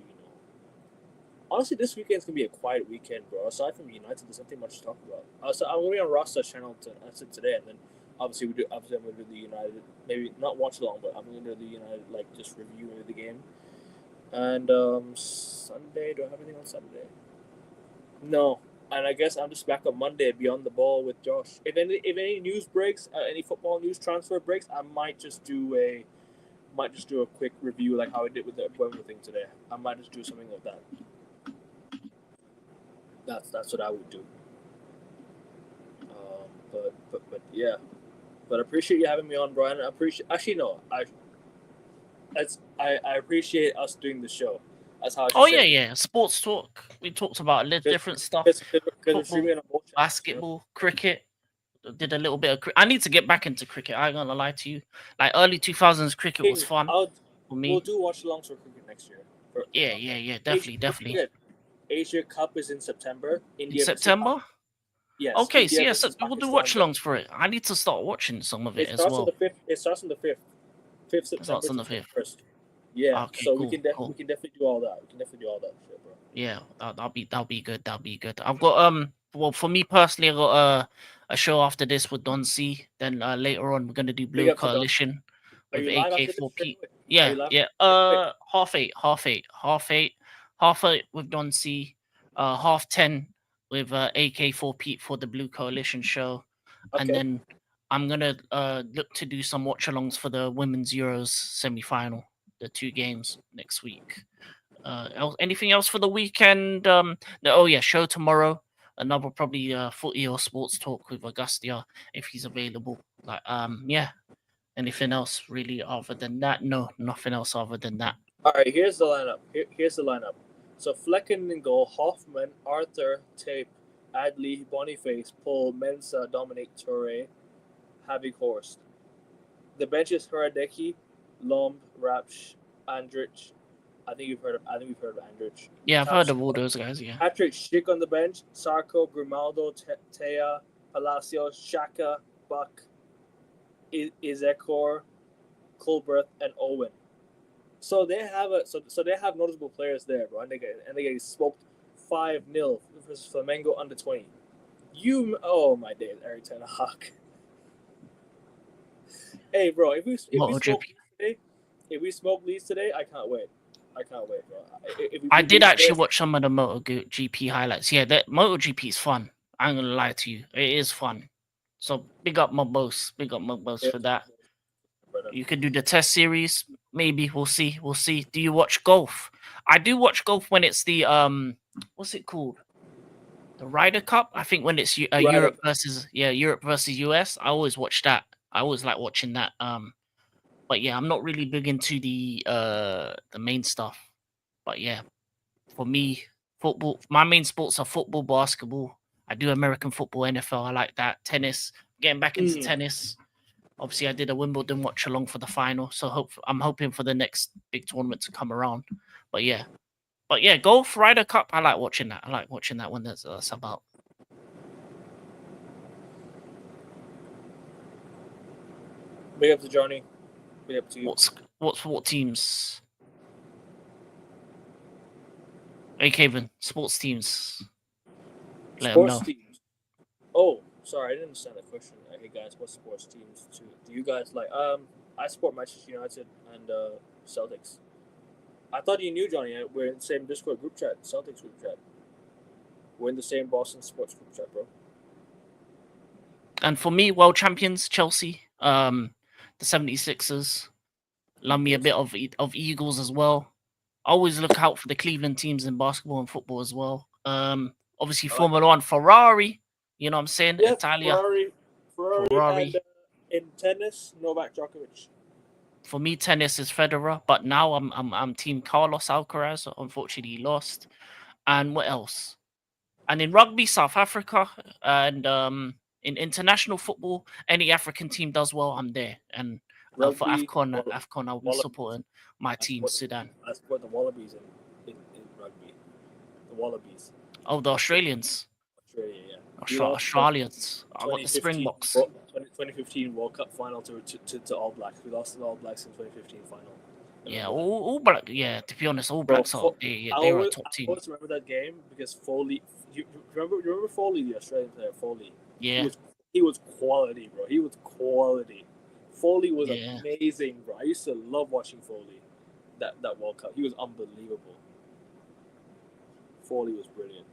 Honestly, this weekend's gonna be a quiet weekend, bro. Aside from United, there's nothing much to talk about. So I'm gonna be on Rasta's channel today, and then obviously I'm gonna do the United. Maybe not watch along, but I'm gonna do the United just review of the game. And Sunday, do I have anything on Sunday? No. And I guess I'm just back on Monday, beyond the ball with Josh. If any news breaks, any football news transfer breaks, I might just do a quick review like how I did with the MBUEMO thing today. I might just do something like that. That's what I would do. But yeah. But I appreciate you having me on, Brian. I appreciate us doing the show. That's how. Yeah. Sports talk. We talked about different stuff. Football, basketball, cricket. Did a little bit of. I need to get back into cricket. I ain't gonna lie to you. Like early 2000s cricket was fun for me. We'll do watch alongs for cricket next year. Yeah. Definitely. Asia Cup is in September. In September? Yes. Okay, so yes, we'll do watch alongs for it. I need to start watching some of it as well. It starts on the 5th. 5th September. It starts on the 5th. 1st. Yeah. Okay, so cool, we can definitely do all that. We can definitely do all that shit, bro. Yeah, that'll be good. That'll be good. I've got well, for me personally, I got a show after this with Don C. Then later on we're gonna do Blue Coalition with AK4P. Yeah. 8:30 with Don C. 10:30 with AK4P for the Blue Coalition show. Okay. And then I'm gonna look to do some watch alongs for the Women's Euros semi-final, the 2 games next week. Anything else for the weekend? Show tomorrow. Another probably footy or sports talk with Augustia if he's available. Anything else really other than that? No, nothing else other than that. All right, here's the lineup. Here's the lineup. So Flecken in goal, Hoffman, Arthur, Tape, Adley, Boniface, Paul, Mensah, Dominic Toure, Havik Horst. The bench is Hradecki, Lomb, Rapsh, Andrich. I think we've heard of Andrich. Yeah, I've heard of all those guys. Yeah. Patrick Schick on the bench, Sarko, Grimaldo, Tea, Palacios, Shaka, Buck, Izekor, Colbert, and Owen. So they have notable players there, bro, and they get smoked 5-0 versus Flamengo under 20. Oh my days, Erik Ten Hag. Hey, bro, if we smoke Leeds today, I can't wait. Bro. I did actually watch some of the MotoGP highlights. Yeah, that MotoGP is fun. I'm gonna lie to you, it is fun. So big up my boss for that. You could do the test series. maybe we'll see. We'll see. Do you watch golf? I do watch golf when it's the what's it called? The Ryder Cup. I think when it's Ryder Europe versus US. I always watch that. I always like watching that. But yeah, I'm not really big into the main stuff. But yeah, for me, football. My main sports are football, basketball. I do American football, NFL. I like that. Tennis. Getting back into tennis. Obviously, I did a Wimbledon watch along for the final, so I'm hoping for the next big tournament to come around. But yeah, golf, Ryder Cup. I like watching that. I like watching that when that's about. Big up to Johnny. Big up to you. What teams? AEKAVIN, sports teams. Let them know. Sports teams. Oh, sorry, I didn't understand the question. Hey guys, what sports teams do you guys like? I support Manchester United and Celtics. I thought you knew, Johnny. We're in the same Discord group chat, Celtics group chat. We're in the same Boston sports group chat, bro. And for me, world champions, Chelsea. The 76ers. Love me a bit of Eagles as well. Always look out for the Cleveland teams in basketball and football as well. Obviously Formula One, Ferrari. You know what I'm saying? Yeah, Italia. Ferrari. And in tennis, Novak Djokovic. For me, tennis is Federer, but now I'm Team Carlos Alcaraz. Unfortunately, he lost. And what else? And in rugby, South Africa, and in international football, any African team does well, I'm there. And for AFCON, I'll be supporting my team, Sudan. I support the Wallabies in rugby. The Wallabies. Oh, the Australians. Australia, yeah. Australians. I got the Springboks. 2015 World Cup final to All Blacks. We lost to the All Blacks in 2015 final. Yeah, all Black. Yeah, to be honest, all Blacks are they were a top team. I always remember that game because Foley. You remember Foley, the Australian player Foley? Yeah. He was quality, bro. He was quality. Foley was amazing, bro. I used to love watching Foley. That World Cup, he was unbelievable. Foley was brilliant,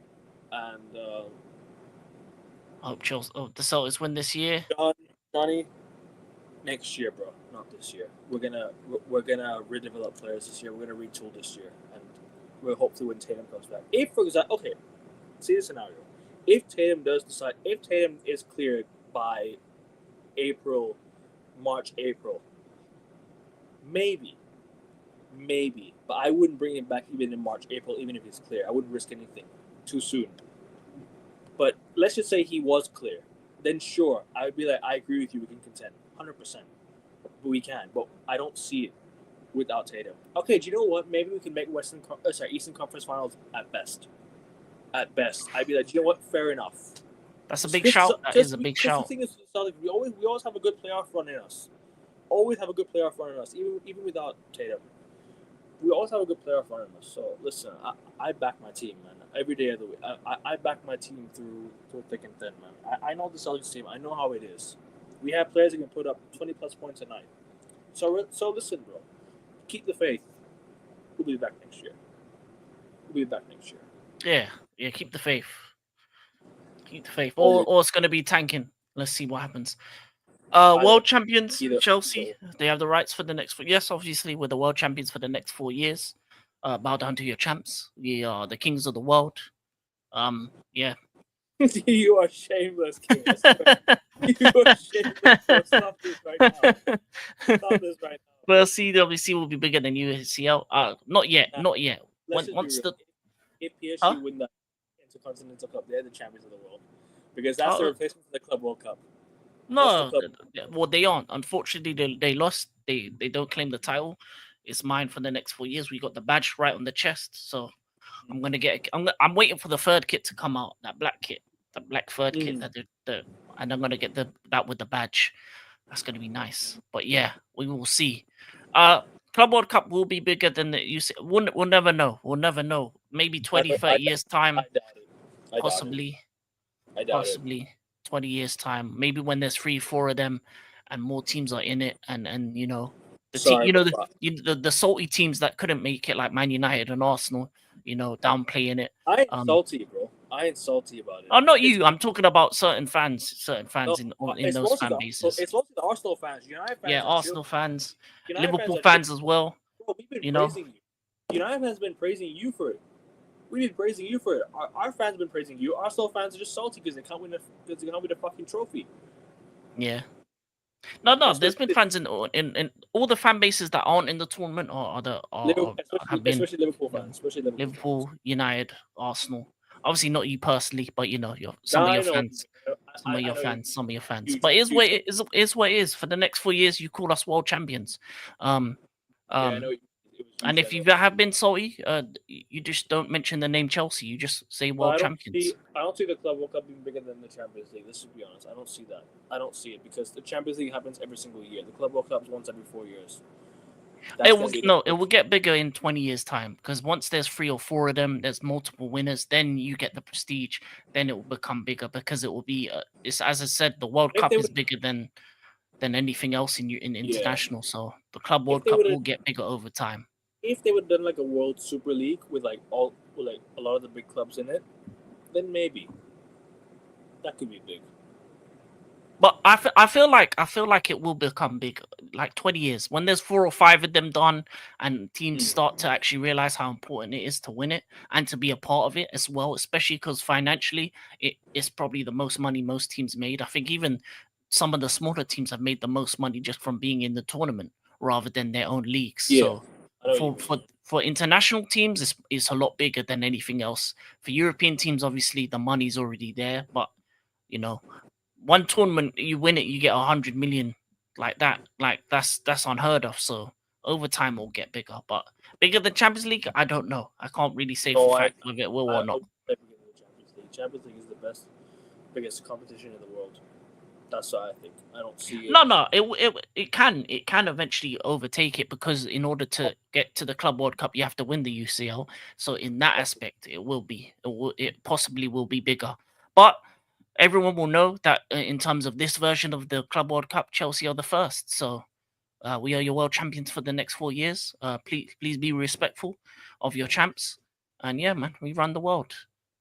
and I hope Chelsea. Oh, the Celtics win this year. Johnny, next year, bro. Not this year. We're gonna redevelop players this year. We're gonna retool this year, and we'll hopefully when Tatum comes back. If, for example, okay, see the scenario. If Tatum is cleared by March, April, maybe, but I wouldn't bring him back even in March, April, even if he's clear. I wouldn't risk anything too soon. But let's just say he was clear, then sure, I would be like, I agree with you. We can contend, 100%. But we can. But I don't see it without Tatum. Okay, do you know what? Maybe we can make Eastern Conference Finals at best. At best, I'd be like, do you know what? Fair enough. That's a big shout. That is a big shout. The thing is, we always have a good playoff run in us. Always have a good playoff run in us, even without Tatum. We always have a good playoff run in us. So listen, I back my team, man. Every day of the week, I back my team through thick and thin, man. I know the Celtics team. I know how it is. We have players that can put up 20+ points a night. So listen, bro. Keep the faith. We'll be back next year. Yeah. Keep the faith. Or it's gonna be tanking. Let's see what happens. World champions, Chelsea. They have the rights for the next. Yes, obviously, we're the world champions for the next 4 years. Bow down to your champs. We are the kings of the world. Yeah. You are shameless, King. You are shameless. Bro. Stop this right now. Well, obviously will be bigger than UCL. Not yet. If PSG win the Intercontinental Cup, they're the champions of the world because that's the replacement for the Club World Cup. No, well they aren't. Unfortunately, they lost. They don't claim the title. It's mine for the next 4 years. We got the badge right on the chest, so I'm gonna get. I'm waiting for the third kit to come out. That black kit, the black third kit. And I'm gonna get that with the badge. That's gonna be nice. But yeah, we will see. Club World Cup will be bigger than the UC. We'll never know. Maybe 20, 30 years time. I doubt it. Possibly 20 years time. Maybe when there's 3-4 of them, and more teams are in it, and you know the salty teams that couldn't make it, like Man United and Arsenal. You know, downplaying it. I ain't salty, bro. I ain't salty about it. Oh, not you. I'm talking about certain fans No, in those fan bases. it's mostly the Arsenal fans. United fans Yeah, are chill. Arsenal fans, United Liverpool are fans chill. as well. Bro, we've been You know, praising you. United fans have been praising you for it. We've been praising you for it. Our fans have been praising you. Arsenal fans are just salty because they can't win the fucking trophy. yeah. No, That's there's what been it fans in all the fan bases that aren't in the tournament have been especially Liverpool you know, fans. Especially Liverpool fans. Liverpool, United, Arsenal. Obviously, not you personally, but you know, some Nah, of I your know. fans. Some of I your know fans, some of your fans. huge, But it's huge. what it is what it is. For the next 4 years, you call us world champions. Um, Yeah, I know. um, It was and huge. if you have been salty, you just don't mention the name Chelsea. You just say But world champions. I don't see the Club World Cup being bigger than the Champions League. Let's be honest. I don't see that. I don't see it because the Champions League happens every single year. The Club World Cup is once every 4 years. It will get bigger in 20 years' time because once there's 3 or 4 of them, there's multiple winners. Then you get the prestige. Then it will become bigger because it will be. It's as I said, the World If Cup they is would, bigger than anything else in yeah. international. So the Club If World they Cup would, will get bigger over time. if they would have done like a World Super League with like a lot of the big clubs in it, then maybe that could be big. But I feel like it will become big, like 20 years when there's 4 or 5 of them done, and teams start to actually realize how important it is to win it and to be a part of it as well. Especially because financially, it's probably the most money most teams made. I think even some of the smaller teams have made the most money just from being in the tournament rather than their own leagues. Yeah, So I know what you mean. for international teams, it's a lot bigger than anything else. For European teams, obviously the money's already there, but you know one tournament you win it, you get 100 million like that. Like that's unheard of. So over time it'll get bigger, but bigger than Champions League, I don't know. I can't really say for No, fact whether it will or not. I'll say bigger than the Champions League. Champions League is the biggest competition in the world. That's what I think. I don't see it. No, it can eventually overtake it because in order to get to the Club World Cup, you have to win the UCL. So in that aspect, it possibly will be bigger, but everyone will know that in terms of this version of the Club World Cup, Chelsea are the first. So we are your world champions for the next 4 years. Please be respectful of your champs. And yeah, man, we run the world.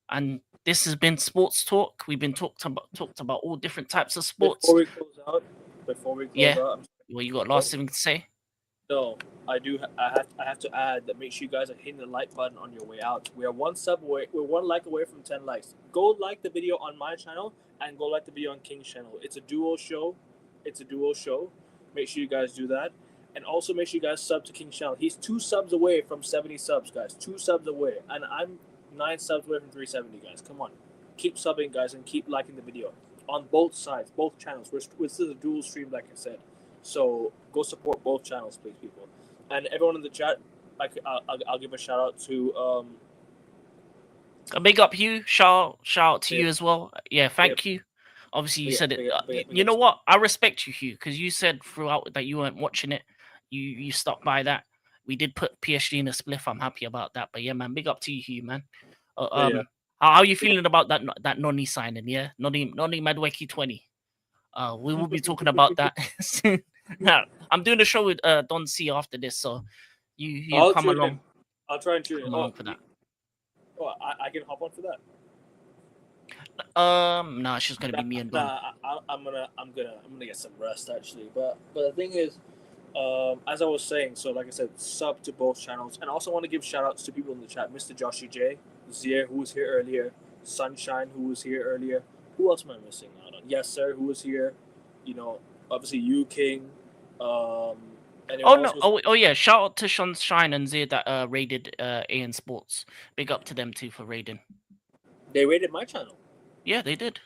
And this has been Sports Talk. We've been talked about all different types of sports. Before we close out, Well, you got last thing to say? No, I do. I have to add that make sure you guys are hitting the like button on your way out. We are one sub away. We're one like away from 10 likes. Go like the video on my channel and go like the video on King's channel. It's a duo show. Make sure you guys do that, and also make sure you guys sub to King's channel. He's 2 subs away from 70 subs, guys. 2 subs away, and I'm 9 subs away from 370, guys. Come on, keep subbing, guys, and keep liking the video on both sides, both channels. This is a dual stream, like I said. So go support both channels, please, people. And everyone in the chat, I'll give a shout out to A big up you. Shout out to you as well. Yeah, thank you. Obviously, you said it. You know what? I respect you, Hugh, because you said throughout that you weren't watching it. You stuck by that. We did put PSG in a spliff. I'm happy about that. But yeah, man, big up to you, Hugh, man. How are you feeling about that Noni signing? Yeah, Noni Madueke 20. We will be talking about that soon. Now, I'm doing a show with Don C after this, so you come along. I'll try and tune in. Come along for that. Oh, I can hop on for that. No, it's just gonna be me and Don. I'm gonna get some rest actually. But the thing is, as I was saying, so like I said, sub to both channels, and also want to give shout outs to people in the chat, Mr. Joshy J, Zier, who was here earlier, Sunshine, who was here earlier. Who else am I missing out on? Yes, sir, who was here? You know, obviously you, King. Oh yeah! Shout out to Sunshine and Zier that raided AN Sports. Big up to them too for raiding. They raided my channel. Yeah, they did.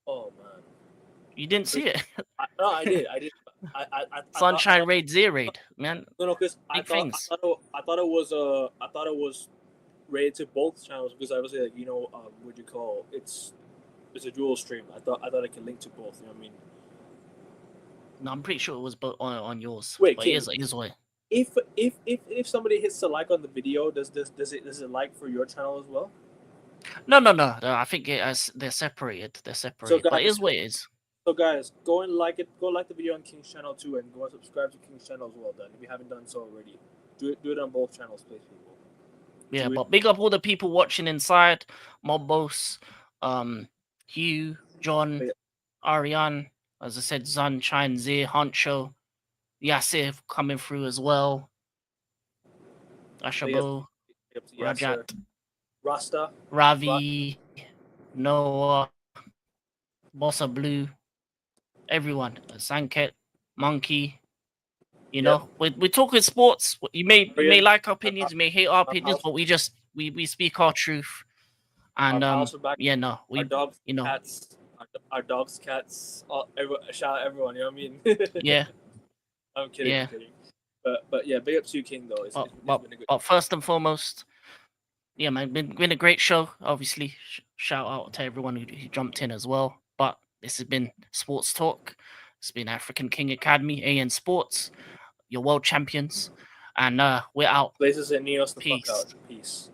Oh man, you didn't see it? No, I did. I Sunshine raid, Zier raid, man. No, because I thought it was raided to both channels because obviously, like, you know, what do you call it's a dual stream. I thought I could link to both. You know what I mean? No, I'm pretty sure it was both on yours. Wait, but here's why. If somebody hits the like on the video, does it like for your channel as well? No. I think they're separated. So, guys, but here's what it is. So guys, go and like it. Go like the video on King's channel too, and go and subscribe to King's channel as well. Then, if you haven't done so already, do it on both channels, please, people. Yeah, Jewish. but big up all the people watching inside. Mobos, Hugh, John, Yeah. Ariane, as I said, Zan, Chine, Zir, Honcho, Yasir coming through as well. Big up, Ashabo, big up to Rajat, Yasser. Rasta. Ravi, Noah, Bossa Blue, everyone. Sanket, Monkey. You Yep. know, we're talking sports. You may Arian, like our opinions, you may hate our our opinions, pals, but we speak our truth. our And pals from back. yeah, no, Our we dogs, you know, cats. Our dogs, cats. Shout out everyone. You know what I mean? yeah, I'm kidding. yeah. I'm kidding. But yeah, big up to you, King. Though it's been a good. But first and foremost, yeah, man, been a great show. Obviously, shout out to everyone who jumped in as well. But this has been Sports Talk. It's been African King Academy, AN Sports, your world champions, and we're out. Blazers and Neos the fuck Peace. out. Peace.